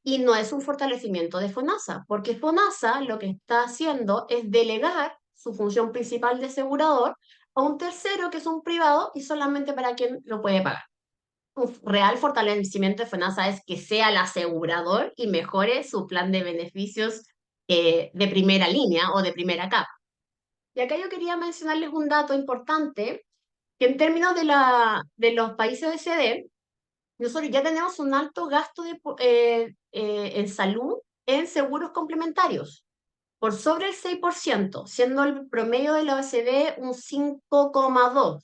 [SPEAKER 1] Y no es un fortalecimiento de FONASA, porque FONASA lo que está haciendo es delegar su función principal de asegurador a un tercero que es un privado y solamente para quien lo puede pagar. Un real fortalecimiento de FONASA es que sea el asegurador y mejore su plan de beneficios de primera línea o de primera capa. Y acá yo quería mencionarles un dato importante, que en términos de los países OECD, nosotros ya tenemos un alto gasto en salud en seguros complementarios, por sobre el 6%, siendo el promedio de la OECD un 5,2%.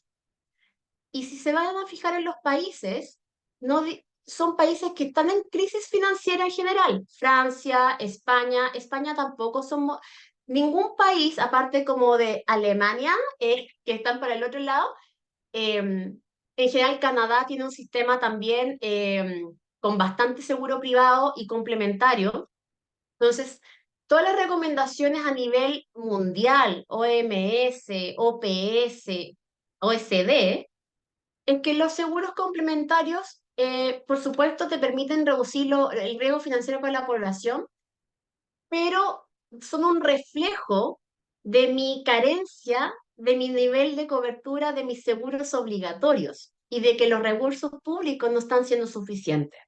[SPEAKER 1] Y si se van a fijar en los países, no son países que están en crisis financiera en general. Francia, España, España tampoco somos, ningún país, aparte como de Alemania, que están para el otro lado, en general, Canadá tiene un sistema también con bastante seguro privado y complementario. Entonces, todas las recomendaciones a nivel mundial, OMS, OPS, OSD, es que los seguros complementarios, por supuesto, te permiten reducir el riesgo financiero para la población, pero son un reflejo de mi carencia, de mi nivel de cobertura de mis seguros obligatorios y de que los recursos públicos no están siendo suficientes.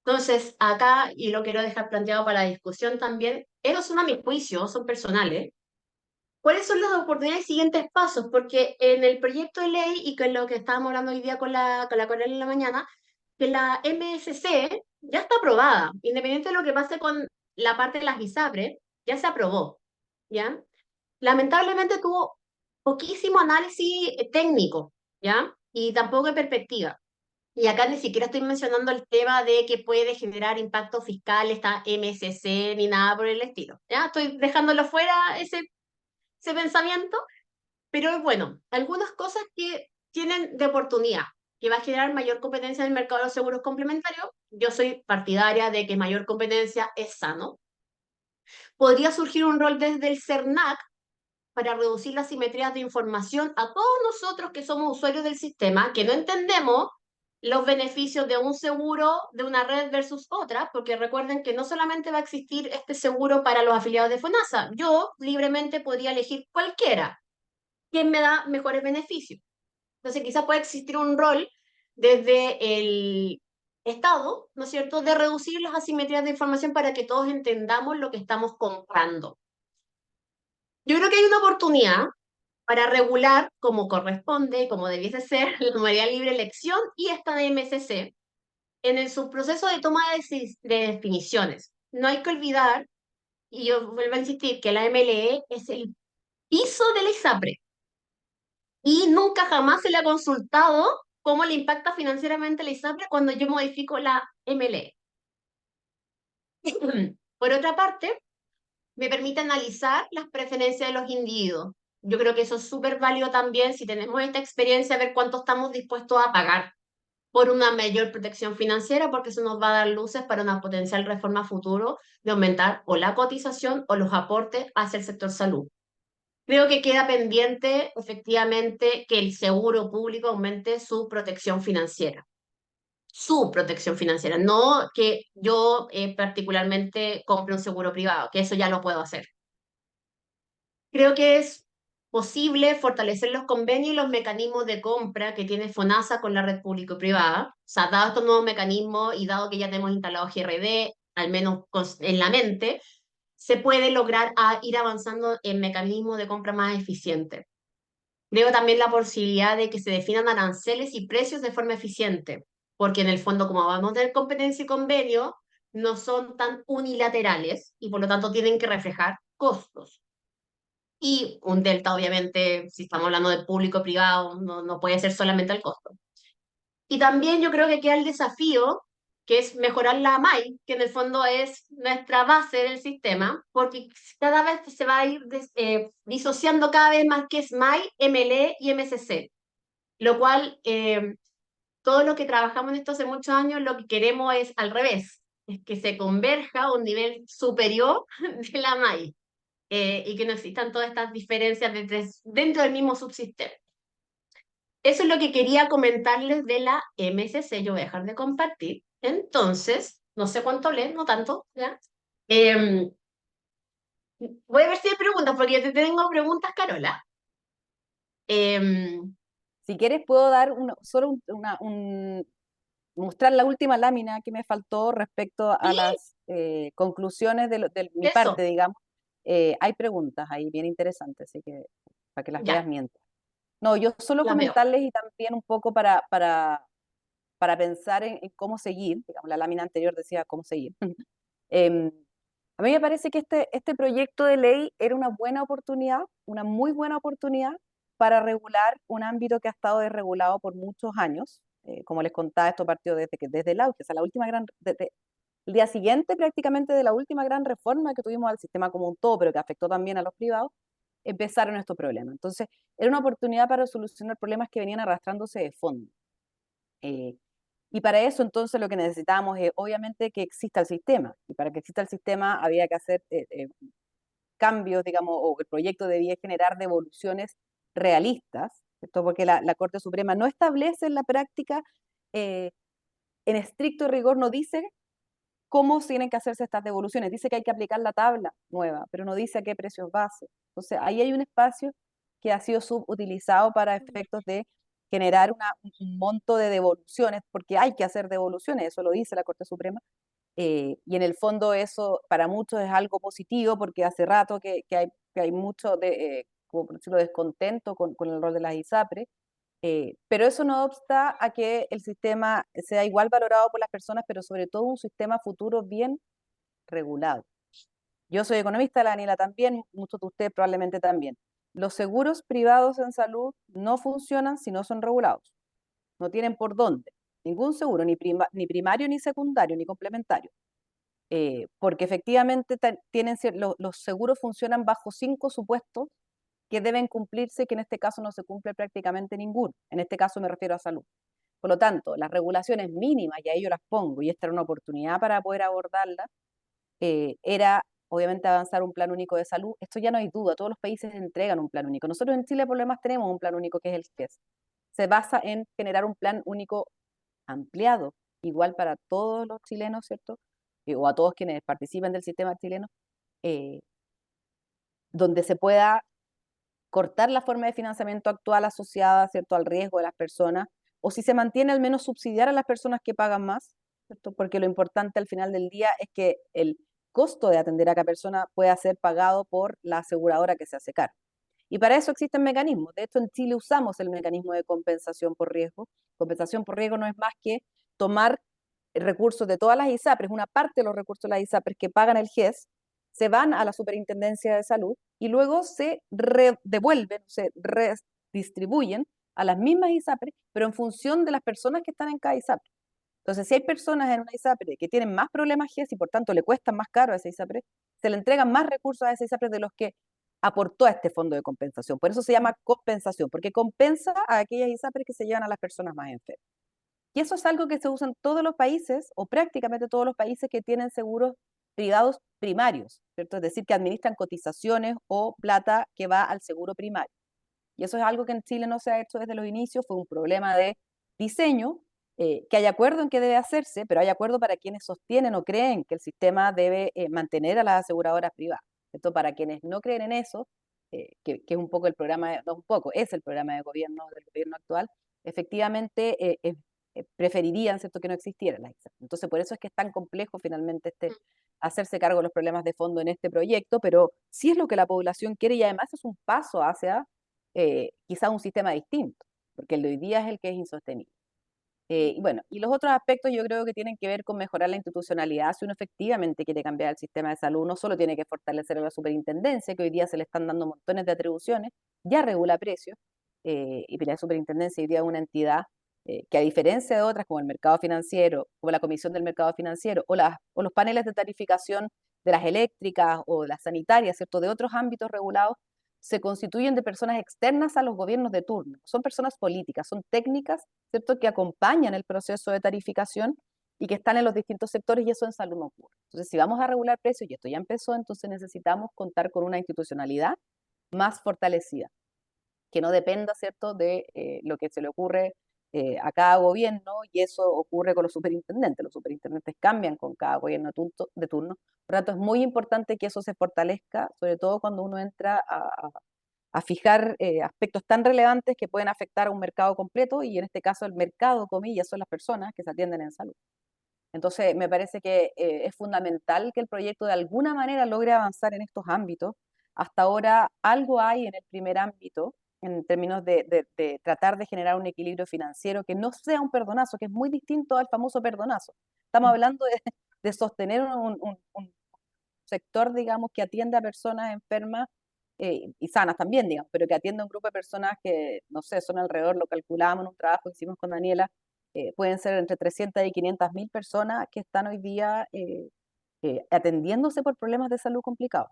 [SPEAKER 1] Entonces, acá, y lo quiero dejar planteado para la discusión también, esos son a mi juicio, son personales. ¿Cuáles son las oportunidades y siguientes pasos? Porque en el proyecto de ley y con lo que estábamos hablando hoy día con la Corel en la mañana, que la MSC ya está aprobada, independiente de lo que pase con la parte de las ISAPRE, ya se aprobó, ¿ya? Lamentablemente tuvo poquísimo análisis técnico, ¿ya? Y tampoco de perspectiva. Y acá ni siquiera estoy mencionando el tema de que puede generar impacto fiscal esta MSC ni nada por el estilo, ¿ya? Estoy dejándolo fuera ese pensamiento, pero bueno, algunas cosas que tienen de oportunidad, que va a generar mayor competencia en el mercado de los seguros complementarios. Yo soy partidaria de que mayor competencia es sano. Podría surgir un rol desde el CERNAC para reducir las simetrías de información a todos nosotros que somos usuarios del sistema, que no entendemos los beneficios de un seguro de una red versus otra, porque recuerden que no solamente va a existir este seguro para los afiliados de FONASA, yo libremente podría elegir cualquiera, quien me da mejores beneficios. Entonces quizá puede existir un rol desde el Estado, ¿no es cierto?, de reducir las asimetrías de información para que todos entendamos lo que estamos comprando. Yo creo que hay una oportunidad para regular como corresponde, como debiese ser, la modalidad de libre elección y esta de MSC en el subproceso de toma de definiciones. No hay que olvidar, y yo vuelvo a insistir, que la MLE es el piso de la ISAPRE y nunca jamás se le ha consultado cómo le impacta financieramente la ISAPRE cuando yo modifico la MLE. Por otra parte, me permite analizar las preferencias de los individuos. Yo creo que eso es súper válido también si tenemos esta experiencia, ver cuánto estamos dispuestos a pagar por una mayor protección financiera, porque eso nos va a dar luces para una potencial reforma futuro de aumentar o la cotización o los aportes hacia el sector salud. Creo que queda pendiente efectivamente que el seguro público aumente su protección financiera, no que yo particularmente compre un seguro privado, que eso ya lo puedo hacer. Creo que es posible fortalecer los convenios y los mecanismos de compra que tiene FONASA con la red público-privada. O sea, dado estos nuevos mecanismos y dado que ya tenemos instalado GRD, al menos en la mente, se puede lograr ir avanzando en mecanismos de compra más eficientes. Creo también la posibilidad de que se definan aranceles y precios de forma eficiente, porque en el fondo, como vamos a tener competencia y convenio, no son tan unilaterales y por lo tanto tienen que reflejar costos. Y un delta, obviamente, si estamos hablando de público-privado, no puede ser solamente el costo. Y también yo creo que queda el desafío, que es mejorar la MAI, que en el fondo es nuestra base del sistema, porque cada vez se va a ir disociando cada vez más que es MAI, MLE y MSC, lo cual todo lo que trabajamos en esto hace muchos años, lo que queremos es al revés, es que se converja a un nivel superior de la MAI y que no existan todas estas diferencias dentro del mismo subsistema. Eso es lo que quería comentarles de la MSC. Yo voy a dejar de compartir. Entonces, no sé cuánto leer, no tanto, ¿ya? Eh, Voy a ver si hay preguntas, porque yo te tengo preguntas, Carola. Eh,
[SPEAKER 2] Si quieres, puedo dar solo mostrar la última lámina que me faltó respecto a
[SPEAKER 1] sí,
[SPEAKER 2] las conclusiones de mi parte,
[SPEAKER 1] eso,
[SPEAKER 2] digamos. Hay preguntas ahí bien interesantes, así que para que las veas
[SPEAKER 1] ya,
[SPEAKER 2] mientras. No, yo solo
[SPEAKER 1] la veo.
[SPEAKER 2] comentarles y también un poco para pensar en cómo seguir, digamos, la lámina anterior decía cómo seguir. Em, a mí me parece que este proyecto de ley era una buena oportunidad, una muy buena oportunidad para regular un ámbito que ha estado desregulado por muchos años. Como les contaba, esto partió desde el auge, o sea, desde el día siguiente prácticamente de la última gran reforma que tuvimos al sistema como un todo, pero que afectó también a los privados, empezaron estos problemas. Entonces, era una oportunidad para solucionar problemas que venían arrastrándose de fondo. Eh, y para eso entonces lo que necesitábamos es obviamente que exista el sistema. Y para que exista el sistema había que hacer cambios, digamos, o el proyecto debía generar devoluciones realistas, ¿cierto? Porque la Corte Suprema no establece en la práctica, eh, en estricto rigor, no dice cómo tienen que hacerse estas devoluciones. Dice que hay que aplicar la tabla nueva, pero no dice a qué precios base. Entonces, ahí hay un espacio que ha sido subutilizado para efectos de generar un monto de devoluciones, porque hay que hacer devoluciones, eso lo dice la Corte Suprema, y en el fondo eso para muchos es algo positivo, porque hace rato que hay mucho como por decirlo, descontento con el rol de las ISAPRE, pero eso no obsta a que el sistema sea igual valorado por las personas, pero sobre todo un sistema futuro bien regulado. Yo soy economista, la Daniela también, muchos de ustedes probablemente también. Los seguros privados en salud no funcionan si no son regulados. No tienen por dónde. Ningún seguro, ni primario, ni secundario, ni complementario. Porque efectivamente los seguros funcionan bajo 5 supuestos que deben cumplirse, que en este caso no se cumple prácticamente ninguno. En este caso me refiero a salud. Por lo tanto, las regulaciones mínimas, y ahí yo las pongo, y esta era una oportunidad para poder abordarlas, era obviamente avanzar un plan único de salud. Esto ya no hay duda, todos los países entregan un plan único. Nosotros en Chile por lo demás tenemos un plan único que es el CES. Se basa en generar un plan único ampliado, igual para todos los chilenos, ¿cierto? O a todos quienes participen del sistema chileno, eh, donde se pueda cortar la forma de financiamiento actual asociada, ¿cierto?, al riesgo de las personas, o si se mantiene al menos subsidiar a las personas que pagan más, ¿cierto? Porque lo importante al final del día es que el costo de atender a cada persona pueda ser pagado por la aseguradora que se hace cargo. Y para eso existen mecanismos. De hecho, en Chile usamos el mecanismo de compensación por riesgo. Compensación por riesgo no es más que tomar recursos de todas las ISAPRES, una parte de los recursos de las ISAPRES que pagan el GES, se van a la Superintendencia de Salud y luego se devuelven, se redistribuyen a las mismas ISAPRES, pero en función de las personas que están en cada ISAPRE. Entonces, si hay personas en una ISAPRE que tienen más problemas GES y por tanto le cuestan más caro a esa ISAPRE, se le entregan más recursos a esa ISAPRE de los que aportó a este fondo de compensación. Por eso se llama compensación, porque compensa a aquellas ISAPRES que se llevan a las personas más enfermas. Y eso es algo que se usa en todos los países, o prácticamente todos los países que tienen seguros privados primarios, ¿cierto? Es decir, que administran cotizaciones o plata que va al seguro primario. Y eso es algo que en Chile no se ha hecho desde los inicios, fue un problema de diseño, que hay acuerdo en que debe hacerse, pero hay acuerdo para quienes sostienen o creen que el sistema debe mantener a las aseguradoras privadas. Esto para quienes no creen en eso, que es un poco el programa, no un poco, es el programa de gobierno del gobierno actual, efectivamente preferirían, ¿cierto?, que no existiera la ISAPRE. Entonces, por eso es que es tan complejo finalmente hacerse cargo de los problemas de fondo en este proyecto, pero sí es lo que la población quiere y además es un paso hacia quizás un sistema distinto, porque el de hoy día es el que es insostenible. Y bueno, y los otros aspectos yo creo que tienen que ver con mejorar la institucionalidad. Si uno efectivamente quiere cambiar el sistema de salud, no solo tiene que fortalecer a la superintendencia, que hoy día se le están dando montones de atribuciones, ya regula precios, y la superintendencia hoy día es una entidad que a diferencia de otras como el mercado financiero, como la Comisión del Mercado Financiero, o los paneles de tarificación de las eléctricas o las sanitarias, ¿cierto?, de otros ámbitos regulados, se constituyen de personas externas a los gobiernos de turno. Son personas políticas, son técnicas, ¿cierto?, que acompañan el proceso de tarificación y que están en los distintos sectores y eso en salud no ocurre. Entonces, si vamos a regular precios, y esto ya empezó, entonces necesitamos contar con una institucionalidad más fortalecida, que no dependa, ¿cierto?, de lo que se le ocurre a cada gobierno, y eso ocurre con los superintendentes. Los superintendentes cambian con cada gobierno de turno. Por lo tanto, es muy importante que eso se fortalezca, sobre todo cuando uno entra a fijar aspectos tan relevantes que pueden afectar a un mercado completo, y en este caso el mercado, comillas, son las personas que se atienden en salud. Entonces, me parece que es fundamental que el proyecto de alguna manera logre avanzar en estos ámbitos. Hasta ahora algo hay en el primer ámbito, en términos de tratar de generar un equilibrio financiero que no sea un perdonazo, que es muy distinto al famoso perdonazo. Estamos hablando de sostener un sector, digamos, que atiende a personas enfermas y sanas también, digamos, pero que atiende a un grupo de personas que, no sé, son alrededor, lo calculamos en un trabajo que hicimos con Daniela, pueden ser entre 300 y 500 mil personas que están hoy día atendiéndose por problemas de salud complicados.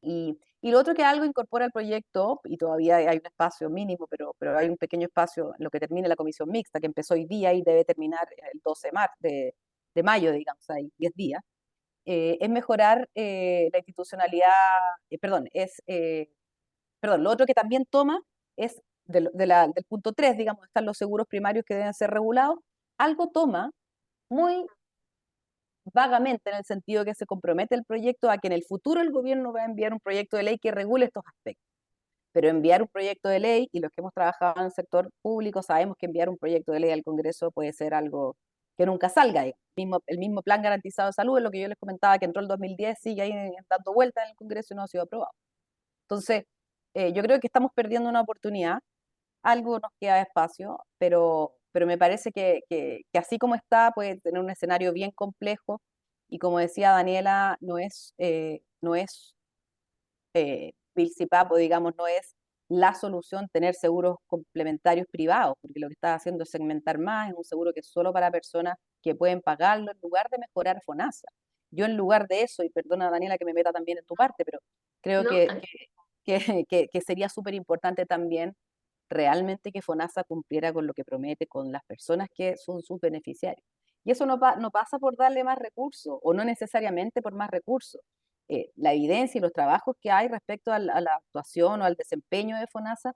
[SPEAKER 2] Y lo otro que algo incorpora el proyecto, y todavía hay un espacio mínimo, pero hay un pequeño espacio en lo que termine la comisión mixta, que empezó hoy día y debe terminar el 12 de mayo, digamos, hay 10 días, es mejorar la institucionalidad, perdón, perdón, lo otro que también toma es del punto 3, digamos, están los seguros primarios que deben ser regulados, algo toma muy vagamente en el sentido que se compromete el proyecto a que en el futuro el gobierno va a enviar un proyecto de ley que regule estos aspectos. Pero enviar un proyecto de ley, y los que hemos trabajado en el sector público sabemos que enviar un proyecto de ley al Congreso puede ser algo que nunca salga. El mismo plan garantizado de salud, es lo que yo les comentaba, que entró el 2010, sigue ahí dando vueltas en el Congreso y no ha sido aprobado. Entonces, yo creo que estamos perdiendo una oportunidad, algo nos queda de espacio, pero me parece que así como está puede tener un escenario bien complejo y como decía Daniela, no es Pilsipapo, digamos, no es la solución tener seguros complementarios privados, porque lo que está haciendo es segmentar más, es un seguro que es solo para personas que pueden pagarlo, en lugar de mejorar FONASA. Yo en lugar de eso, y perdona Daniela que me meta también en tu parte, pero creo
[SPEAKER 1] ¿no?
[SPEAKER 2] que sería súper importante también realmente que FONASA cumpliera con lo que promete con las personas que son sus beneficiarios. Y eso no pasa por darle más recursos, o no necesariamente por más recursos. La evidencia y los trabajos que hay respecto a la actuación o al desempeño de FONASA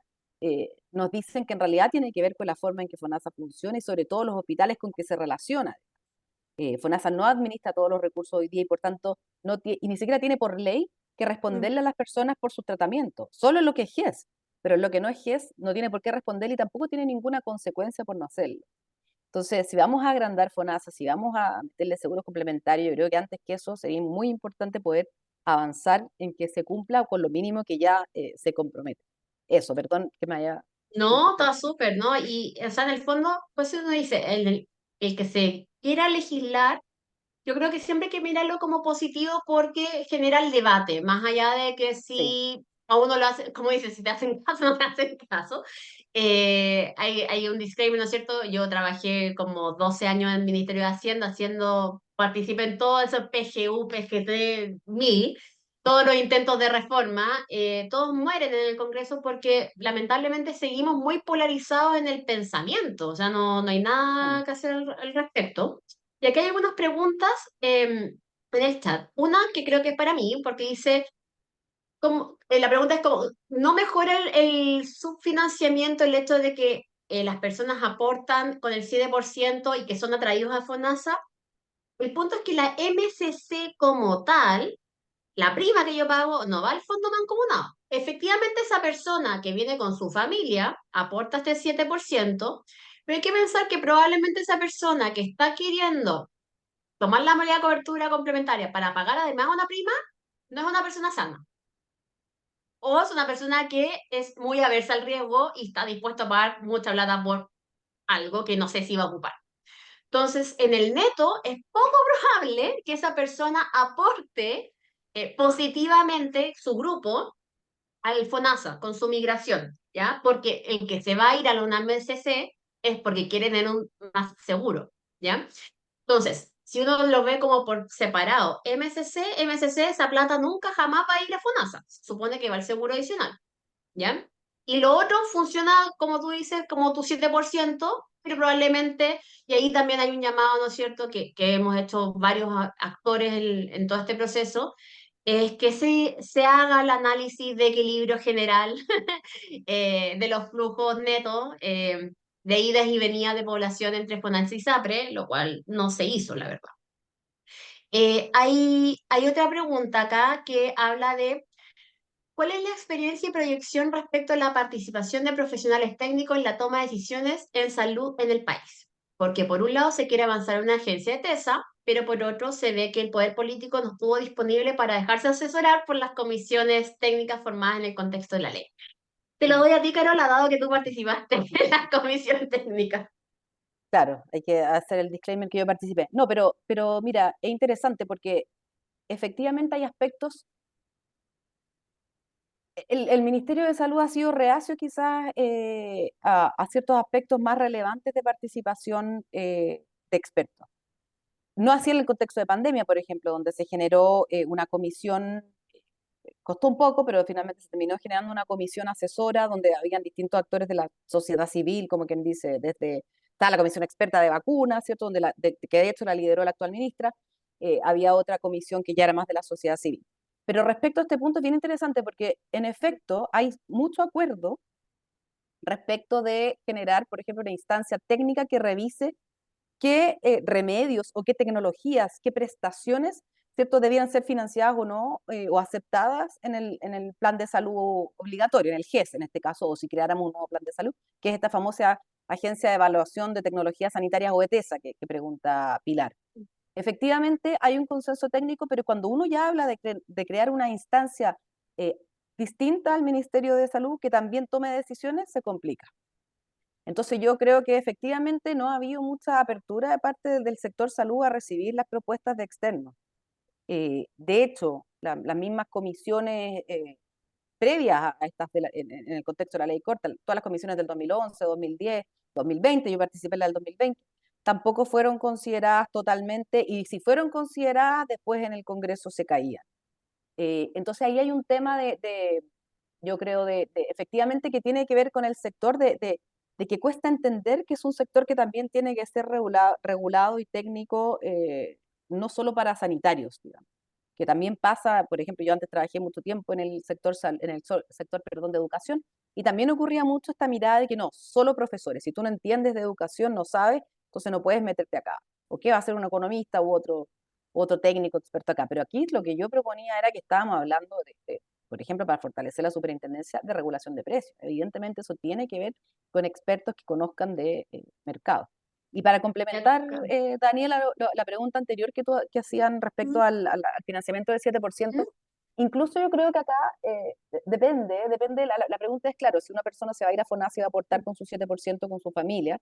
[SPEAKER 2] nos dicen que en realidad tiene que ver con la forma en que FONASA funciona y sobre todo los hospitales con que se relaciona. FONASA no administra todos los recursos hoy día y por tanto y ni siquiera tiene por ley que
[SPEAKER 1] Mm.
[SPEAKER 2] responderle a las personas por su tratamiento, solo en lo que es GES, pero en lo que no es GES no tiene por qué responder y tampoco tiene ninguna consecuencia por no hacerlo. Entonces, si vamos a agrandar FONASA, si vamos a meterle seguros complementarios, yo creo que antes que eso sería muy importante poder avanzar en que se cumpla con lo mínimo que ya se compromete. Eso, perdón que me haya
[SPEAKER 1] No,
[SPEAKER 2] interrumpido.
[SPEAKER 1] está súper, ¿no? Y, o sea, en el fondo, pues uno dice, el que se quiera legislar, yo creo que siempre hay que mirarlo como positivo porque genera el debate, más allá de que
[SPEAKER 2] Sí,
[SPEAKER 1] si a uno lo hace, como dices, si te hacen caso o no te hacen caso. Hay un disclaimer, ¿no es cierto? Yo trabajé como 12 años en el Ministerio de Hacienda participé en todos esos PGU, PGT, 1000, todos los intentos de reforma, todos mueren en el Congreso porque lamentablemente seguimos muy polarizados en el pensamiento, o sea, no hay
[SPEAKER 2] mm,
[SPEAKER 1] nada que hacer al respecto. Y aquí hay algunas preguntas en el chat. Una que creo que es para mí, porque dice, la pregunta es como, ¿no mejora el subfinanciamiento el hecho de que las personas aportan con el 7% y que son atraídos a FONASA? El punto es que la MCC como tal, la prima que yo pago, no va al fondo mancomunado. Efectivamente, esa persona que viene con su familia aporta este 7%, pero hay que pensar que probablemente esa persona que está queriendo tomar la modalidad de cobertura complementaria para pagar además una prima, no es una persona sana. O es una persona que es muy aversa al riesgo y está dispuesto a pagar mucha plata por algo que no sé si va a ocupar. Entonces, en el neto es poco probable que esa persona aporte positivamente su grupo al FONASA con su migración, ¿ya? Porque el que se va a ir a la UNAM CC es porque quiere tener un más seguro, ¿ya? Entonces, si uno lo ve como por separado, MSC, esa plata nunca jamás va a ir a FONASA. Se supone que va al seguro adicional, ¿ya? Y lo otro funciona, como tú dices, como tu 7%, pero probablemente, y ahí también hay un llamado, ¿no es cierto?, que hemos hecho varios actores en todo este proceso, es que se haga el análisis de equilibrio general de los flujos netos de idas y venidas de población entre FONASA y SAPRE, lo cual no se hizo, la verdad. Hay otra pregunta acá que habla de ¿cuál es la experiencia y proyección respecto a la participación de profesionales técnicos en la toma de decisiones en salud en el país? Porque por un lado se quiere avanzar en una agencia de TESA, pero por otro se ve que el poder político no estuvo disponible para dejarse asesorar por las comisiones técnicas formadas en el contexto de la ley. Te lo
[SPEAKER 2] mm.
[SPEAKER 1] doy a ti, Carola, dado que tú participaste en la comisión técnica.
[SPEAKER 2] Claro, hay que hacer el disclaimer que yo participé. No, pero mira, es interesante porque efectivamente hay aspectos. El Ministerio de Salud ha sido reacio quizás a ciertos aspectos más relevantes de participación de expertos. No así en el contexto de pandemia, por ejemplo, donde se generó una comisión, costó un poco, pero finalmente se terminó generando una comisión asesora donde habían distintos actores de la sociedad civil, como quien dice, desde, estaba la comisión experta de vacunas, ¿cierto? Que de hecho la lideró la actual ministra, había otra comisión que ya era más de la sociedad civil. Pero respecto a este punto es bien interesante porque en efecto hay mucho acuerdo respecto de generar, por ejemplo, una instancia técnica que revise qué remedios o qué tecnologías, qué prestaciones, ¿cierto?, debían ser financiadas o no, o aceptadas en el plan de salud obligatorio, en el GES en este caso, o si creáramos un nuevo plan de salud, que es esta famosa Agencia de Evaluación de Tecnologías Sanitarias o ETESA que pregunta Pilar. Efectivamente, hay un consenso técnico, pero cuando uno ya habla de crear una instancia eh, distinta al Ministerio de Salud que también tome decisiones, se complica. Entonces yo creo que efectivamente no ha habido mucha apertura de parte del sector salud a recibir las propuestas de externos. De hecho, las mismas comisiones previas a estas en el contexto de la ley corta, todas las comisiones del 2011, 2010, 2020, yo participé en la del 2020, tampoco fueron consideradas totalmente y si fueron consideradas, después en el Congreso se caían. Entonces ahí hay un tema yo creo, efectivamente que tiene que ver con el sector de que cuesta entender que es un sector que también tiene que ser regulado y técnico, no solo para sanitarios, digamos, que también pasa, por ejemplo, yo antes trabajé mucho tiempo en el sector, sector perdón, de educación, y también ocurría mucho esta mirada de que no, solo profesores, si tú no entiendes de educación, no sabes, entonces no puedes meterte acá. ¿O qué va a ser un economista u otro técnico experto acá? Pero aquí lo que yo proponía era que estábamos hablando por ejemplo, para fortalecer la superintendencia de regulación de precios. Evidentemente eso tiene que ver con expertos que conozcan de mercado. Y para complementar, Daniela, la pregunta anterior que hacían respecto al financiamiento del 7%, Incluso yo creo que acá depende, la pregunta es, claro, si una persona se va a ir a FONASA y va a aportar con su 7% con su familia,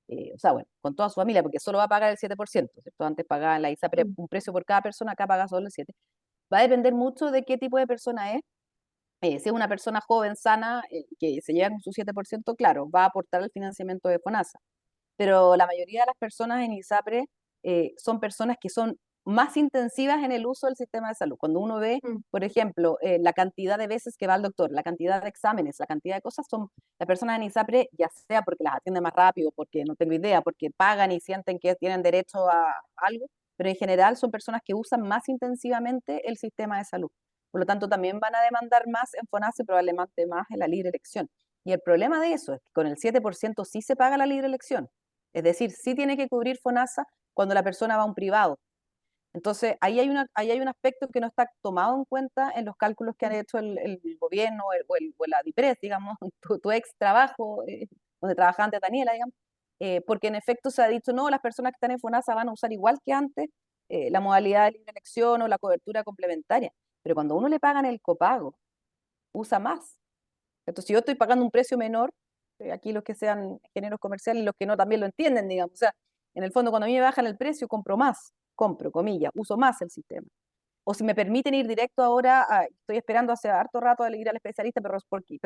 [SPEAKER 2] o sea, bueno, con toda su familia, porque solo va a pagar el 7%, ¿cierto? Antes pagaba en la ISAPRE
[SPEAKER 1] Mm.
[SPEAKER 2] un precio por cada persona, acá paga solo el 7%. Va a depender mucho de qué tipo de persona es. Si es una persona joven, sana, que se lleva con su 7%, claro, va a aportar el financiamiento de FONASA. Pero la mayoría de las personas en ISAPRE son personas que son más intensivas en el uso del sistema de salud. Cuando uno ve,
[SPEAKER 1] Mm.
[SPEAKER 2] por ejemplo, la cantidad de veces que va al doctor, la cantidad de exámenes, la cantidad de cosas, son las personas en ISAPRE, ya sea porque las atienden más rápido, porque no tengo idea, porque pagan y sienten que tienen derecho a algo, pero en general son personas que usan más intensivamente el sistema de salud. Por lo tanto, también van a demandar más en FONASA y probablemente más en la libre elección. Y el problema de eso es que con el 7% sí se paga la libre elección. Es decir, sí tiene que cubrir FONASA cuando la persona va a un privado. Entonces, ahí hay un aspecto que no está tomado en cuenta en los cálculos que han hecho el gobierno o la DIPRES, digamos, tu ex trabajo, donde trabajaba antes Daniela, digamos, porque en efecto se ha dicho, no, las personas que están en FONASA van a usar igual que antes la modalidad de libre elección o la cobertura complementaria, pero cuando uno le pagan el copago, usa más. Entonces, si yo estoy pagando un precio menor, aquí los que sean ingenieros comerciales y los que no también lo entienden, digamos. O sea, en el fondo, cuando a mí me bajan el precio, compro más, compro, comillas, uso más el sistema. O si me permiten ir directo ahora, estoy esperando hace harto rato a ir al especialista, pero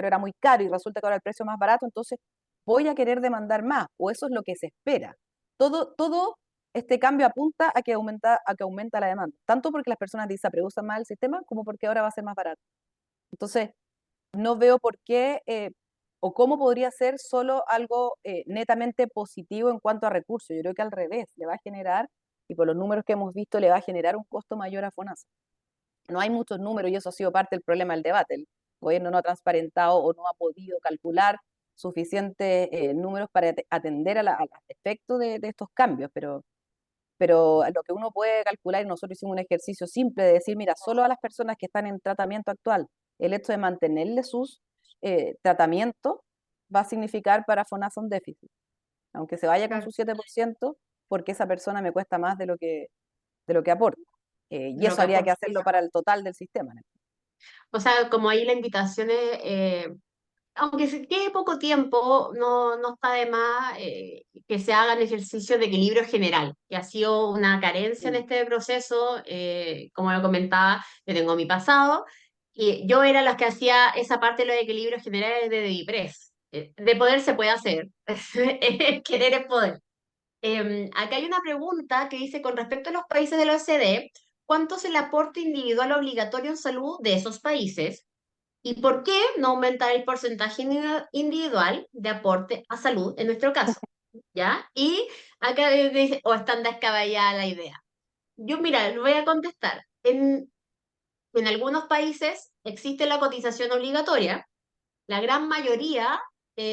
[SPEAKER 2] era muy caro y resulta que ahora el precio es más barato, entonces voy a querer demandar más, o eso es lo que se espera. Todo este cambio apunta a que aumenta la demanda, tanto porque las personas dicen, usan más el sistema, como porque ahora va a ser más barato. Entonces, no veo por qué o cómo podría ser solo algo netamente positivo en cuanto a recursos. Yo creo que al revés, le va a generar, y por los números que hemos visto, le va a generar un costo mayor a FONASA. No hay muchos números y eso ha sido parte del problema del debate. El gobierno no ha transparentado o no ha podido calcular suficientes números para atender a los efectos de estos cambios, pero lo que uno puede calcular, y nosotros hicimos un ejercicio simple de decir, mira, solo a las personas que están en tratamiento actual, el hecho de mantenerle sus tratamientos va a significar para FONASA un déficit, aunque se vaya con
[SPEAKER 1] Claro,
[SPEAKER 2] su 7%, porque esa persona me cuesta más de lo que aporta.
[SPEAKER 1] de
[SPEAKER 2] Y
[SPEAKER 1] lo
[SPEAKER 2] eso
[SPEAKER 1] que
[SPEAKER 2] habría que
[SPEAKER 1] aporta.
[SPEAKER 2] hacerlo para el total del sistema, ¿no?
[SPEAKER 1] O sea, como ahí la invitación es, aunque se quede poco tiempo, no está de más que se haga el ejercicio de equilibrio general, que ha sido una carencia en
[SPEAKER 2] Mm,
[SPEAKER 1] este proceso. Como lo comentaba, yo tengo mi pasado, y yo era la que hacía esa parte de los equilibrios generales de DIPRES. De poder se puede hacer, querer es poder. Acá hay una pregunta que dice, con respecto a los países de la OCDE, ¿cuánto es el aporte individual obligatorio en salud de esos países? ¿Y por qué no aumentar el porcentaje individual de aporte a salud en nuestro caso? ¿Ya? Y acá dice, o está descabellada la idea. Yo, mira, lo voy a contestar. En algunos países existe la cotización obligatoria. La gran mayoría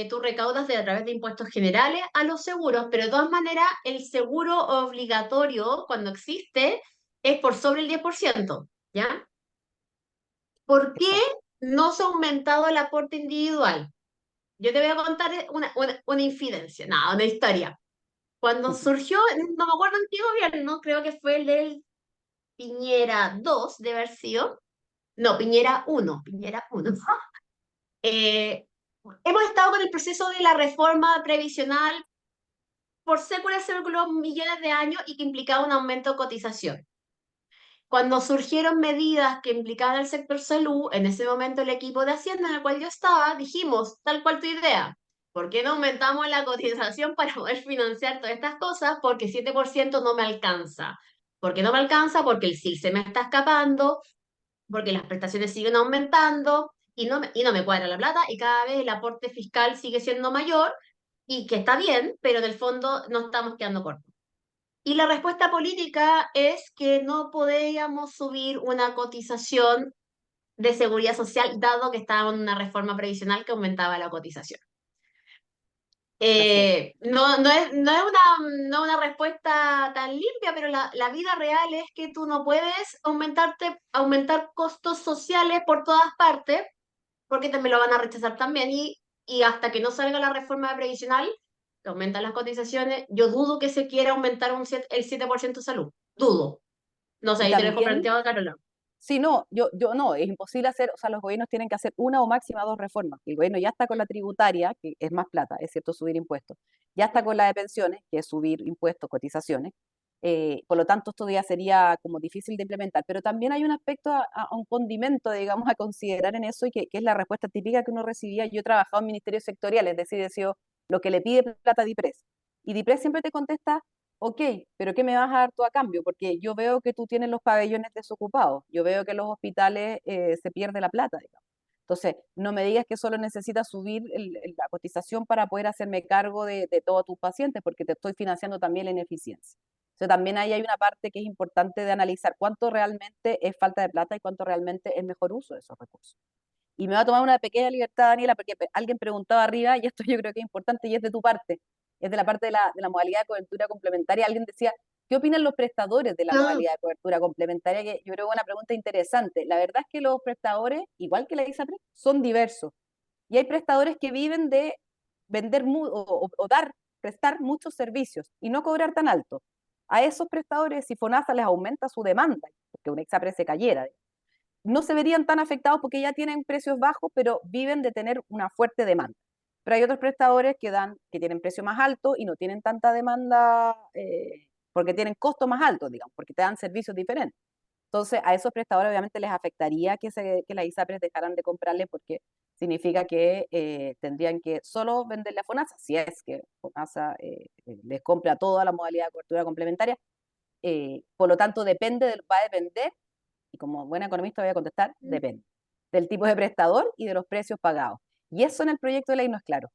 [SPEAKER 1] tú recaudas a través de impuestos generales a los seguros, pero de todas maneras el seguro obligatorio cuando existe es por sobre el 10%, ¿ya? ¿Por qué
[SPEAKER 2] exacto.
[SPEAKER 1] no se ha aumentado el aporte individual? Yo te voy a contar una infidencia, no, una historia. Cuando surgió, no me acuerdo en qué gobierno, creo que fue el del Piñera 2 de haber sido, no, Piñera 1. Eh, hemos estado con el proceso de la reforma previsional por séculos, millones de años y que implicaba un aumento de cotización. Cuando surgieron medidas que implicaban al sector salud, en ese momento el equipo de Hacienda en el cual yo estaba, dijimos, tal cual tu idea, ¿por qué no aumentamos la cotización para poder financiar todas estas cosas? Porque 7% no me alcanza. ¿Por qué no me alcanza? Porque el SIL se me está escapando, porque las prestaciones siguen aumentando y no me cuadra la plata y cada vez el aporte fiscal sigue siendo mayor y que está bien, pero en el fondo no estamos quedando cortos. Y la respuesta política es que no podíamos subir una cotización de seguridad social, dado que estaba en una reforma previsional que aumentaba la cotización.
[SPEAKER 2] Así es.
[SPEAKER 1] No es una respuesta tan limpia, pero la vida real es que tú no puedes aumentar costos sociales por todas partes, porque también lo van a rechazar también. Y hasta que no salga la reforma previsional, que aumentan las cotizaciones, yo dudo que se quiera aumentar el 7% de salud. Dudo. No sé,
[SPEAKER 2] Y
[SPEAKER 1] ahí te lo dejo
[SPEAKER 2] también
[SPEAKER 1] planteado a Carola.
[SPEAKER 2] Sí, no, yo no, es imposible hacer, o sea, los gobiernos tienen que hacer una o máxima dos reformas. El gobierno ya está con la tributaria, que es más plata, es cierto, subir impuestos. Ya está con la de pensiones, que es subir impuestos, cotizaciones. Por lo tanto, esto ya sería como difícil de implementar. Pero también hay un aspecto, a un condimento, digamos, a considerar en eso, y que es la respuesta típica que uno recibía. Yo he trabajado en ministerios sectoriales, es decir, he sido lo que le pide plata a DIPRES. Y DIPRES siempre te contesta: ok, pero ¿qué me vas a dar tú a cambio? Porque yo veo que tú tienes los pabellones desocupados, yo veo que en los hospitales se pierde la plata, digamos. Entonces, no me digas que solo necesitas subir la cotización para poder hacerme cargo de todos tus pacientes, porque te estoy financiando también la ineficiencia. Entonces, también ahí hay una parte que es importante de analizar cuánto realmente es falta de plata y cuánto realmente es mejor uso de esos recursos. Y me va a tomar una pequeña libertad, Daniela, porque alguien preguntaba arriba, y esto yo creo que es importante, y es de tu parte, es de la parte de la modalidad de cobertura complementaria. Alguien decía: ¿qué opinan los prestadores de la
[SPEAKER 1] Ah,
[SPEAKER 2] modalidad de cobertura complementaria? Que yo creo que es una pregunta interesante. La verdad es que los prestadores, igual que la ISAPRE, son diversos. Y hay prestadores que viven de vender o dar, prestar muchos servicios y no cobrar tan alto. A esos prestadores, si FONASA les aumenta su demanda, porque una ISAPRE se cayera, no se verían tan afectados porque ya tienen precios bajos, pero viven de tener una fuerte demanda. Pero hay otros prestadores que tienen precio más alto y no tienen tanta demanda, porque tienen costos más altos, digamos, porque te dan servicios diferentes. Entonces, a esos prestadores obviamente les afectaría que las ISAPRES dejaran de comprarles, porque significa que tendrían que solo venderle a FONASA, si es que FONASA les compra toda la modalidad de cobertura complementaria. Por lo tanto, va a depender, y como buena economista voy a contestar: depende del tipo de prestador y de los precios pagados. Y eso en el proyecto de ley no es claro,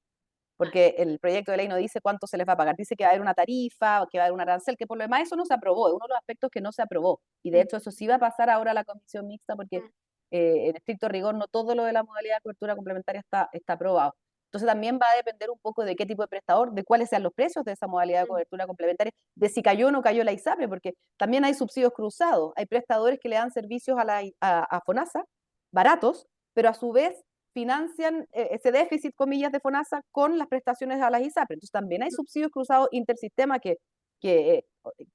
[SPEAKER 2] porque el proyecto de ley no dice cuánto se les va a pagar, dice que va a haber una tarifa, que va a haber un arancel, que por lo demás eso no se aprobó, es uno de los aspectos que no se aprobó. Y de hecho eso sí va a pasar ahora a la comisión mixta, porque en estricto rigor no todo lo de la modalidad de cobertura complementaria está aprobado. Entonces también va a depender un poco de qué tipo de prestador, de cuáles sean los precios de esa modalidad de cobertura complementaria, de si cayó o no cayó la ISAPRE, porque también hay subsidios cruzados. Hay prestadores que le dan servicios a FONASA baratos, pero a su vez financian ese déficit, comillas, de FONASA con las prestaciones a las ISAPRE. Entonces también hay subsidios cruzados intersistema que, eh,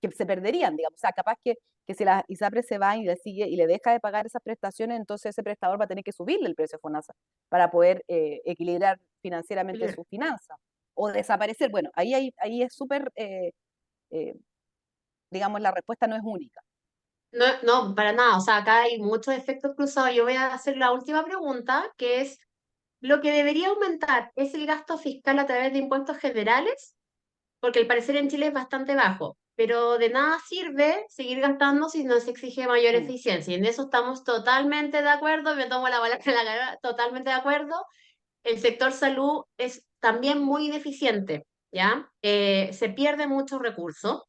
[SPEAKER 2] que se perderían, digamos. O sea, capaz que si la ISAPRE se va y le sigue y le deja de pagar esas prestaciones, entonces ese prestador va a tener que subirle el precio a FONASA para poder equilibrar financieramente
[SPEAKER 1] claro.
[SPEAKER 2] sus finanzas o desaparecer. Bueno, ahí es súper, digamos, la respuesta no es única.
[SPEAKER 1] No, no, para nada. O sea, acá hay muchos efectos cruzados. Yo voy a hacer la última pregunta, que es, ¿lo que debería aumentar es el gasto fiscal a través de impuestos generales? Porque al parecer en Chile es bastante bajo, pero de nada sirve seguir gastando si no se exige mayor
[SPEAKER 2] Mm,
[SPEAKER 1] eficiencia. Y en eso estamos totalmente de acuerdo, me tomo la palabra en la cara, totalmente de acuerdo. El sector salud es también muy deficiente, ¿ya? Se pierde muchos recursos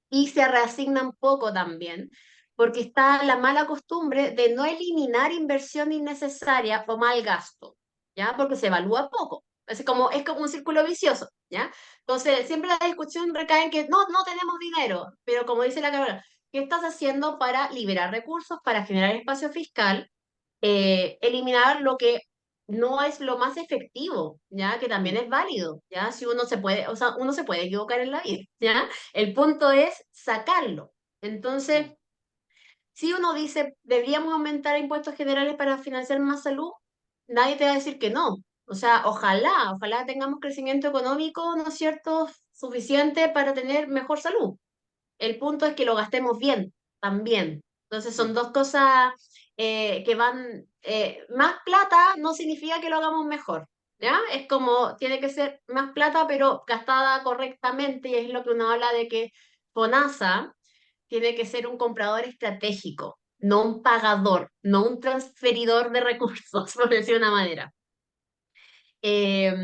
[SPEAKER 1] y se reasignan poco también, porque está la mala costumbre de no eliminar inversión innecesaria o mal gasto, ¿ya? Porque se evalúa poco. Es como un círculo vicioso, ¿ya? Entonces, siempre la discusión recae en que no tenemos dinero, pero como dice la Carola, ¿qué estás haciendo para liberar recursos, para generar espacio fiscal, eliminar lo que no es lo más efectivo, ¿ya? Que también
[SPEAKER 2] mm,
[SPEAKER 1] es válido, ¿ya? Si uno se puede, o sea, uno se puede equivocar en la vida, ¿ya? El punto es sacarlo. Entonces,
[SPEAKER 2] mm,
[SPEAKER 1] si uno dice, deberíamos aumentar impuestos generales para financiar más salud, nadie te va a decir que no. O sea, ojalá tengamos crecimiento económico, ¿no es cierto?, suficiente para tener mejor salud. El punto es que lo gastemos bien también. Entonces son
[SPEAKER 2] mm.
[SPEAKER 1] dos cosas que van, más plata no significa que lo hagamos mejor, ¿ya? Es como, tiene que ser más plata, pero gastada correctamente, y es lo que uno habla de que FONASA tiene que ser un comprador estratégico, no un pagador, no un transferidor de recursos, por decir de una manera. Eh,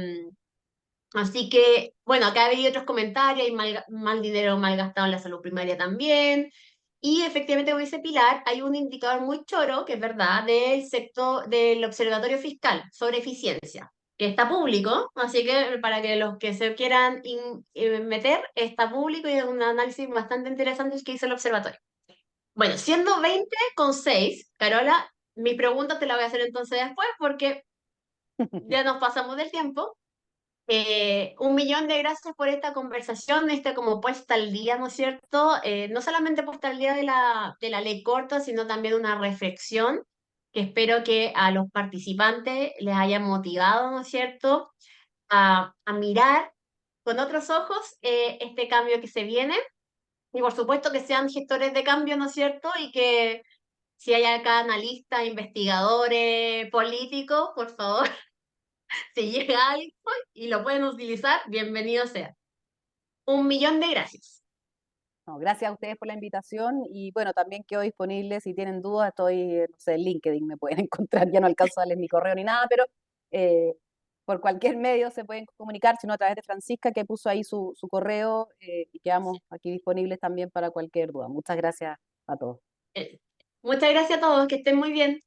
[SPEAKER 1] Así que, bueno, acá había otros comentarios, hay mal dinero mal gastado en la salud primaria también. Y efectivamente, como dice Pilar, hay un indicador muy choro, que es verdad, del sector del Observatorio Fiscal sobre eficiencia, que está público, así que para que los que se quieran meter, está público y es un análisis bastante interesante que hizo el observatorio. Bueno, siendo 20,6, Carola, mi pregunta te la voy a hacer entonces después porque ya nos pasamos del tiempo. Un millón de gracias por esta conversación, esta como puesta al día, ¿no es cierto? No solamente puesta al día de la ley corta, sino también una reflexión que espero que a los participantes les haya motivado, ¿no es cierto? A mirar con otros ojos este cambio que se viene y por supuesto que sean gestores de cambio, ¿no es cierto? Y que si hay acá analistas, investigadores, políticos, por favor, si llega algo y lo pueden utilizar, bienvenido sea. Un millón de gracias.
[SPEAKER 2] No, gracias a ustedes por la invitación y bueno, también quedo disponible si tienen dudas, estoy, no sé, en LinkedIn me pueden encontrar, ya no alcanzo a darles mi correo ni nada, pero eh, por cualquier medio se pueden comunicar, sino a través de Francisca que puso ahí su correo y quedamos aquí disponibles también para cualquier duda. Muchas gracias a todos.
[SPEAKER 1] Eh, Muchas gracias a todos, que estén muy bien.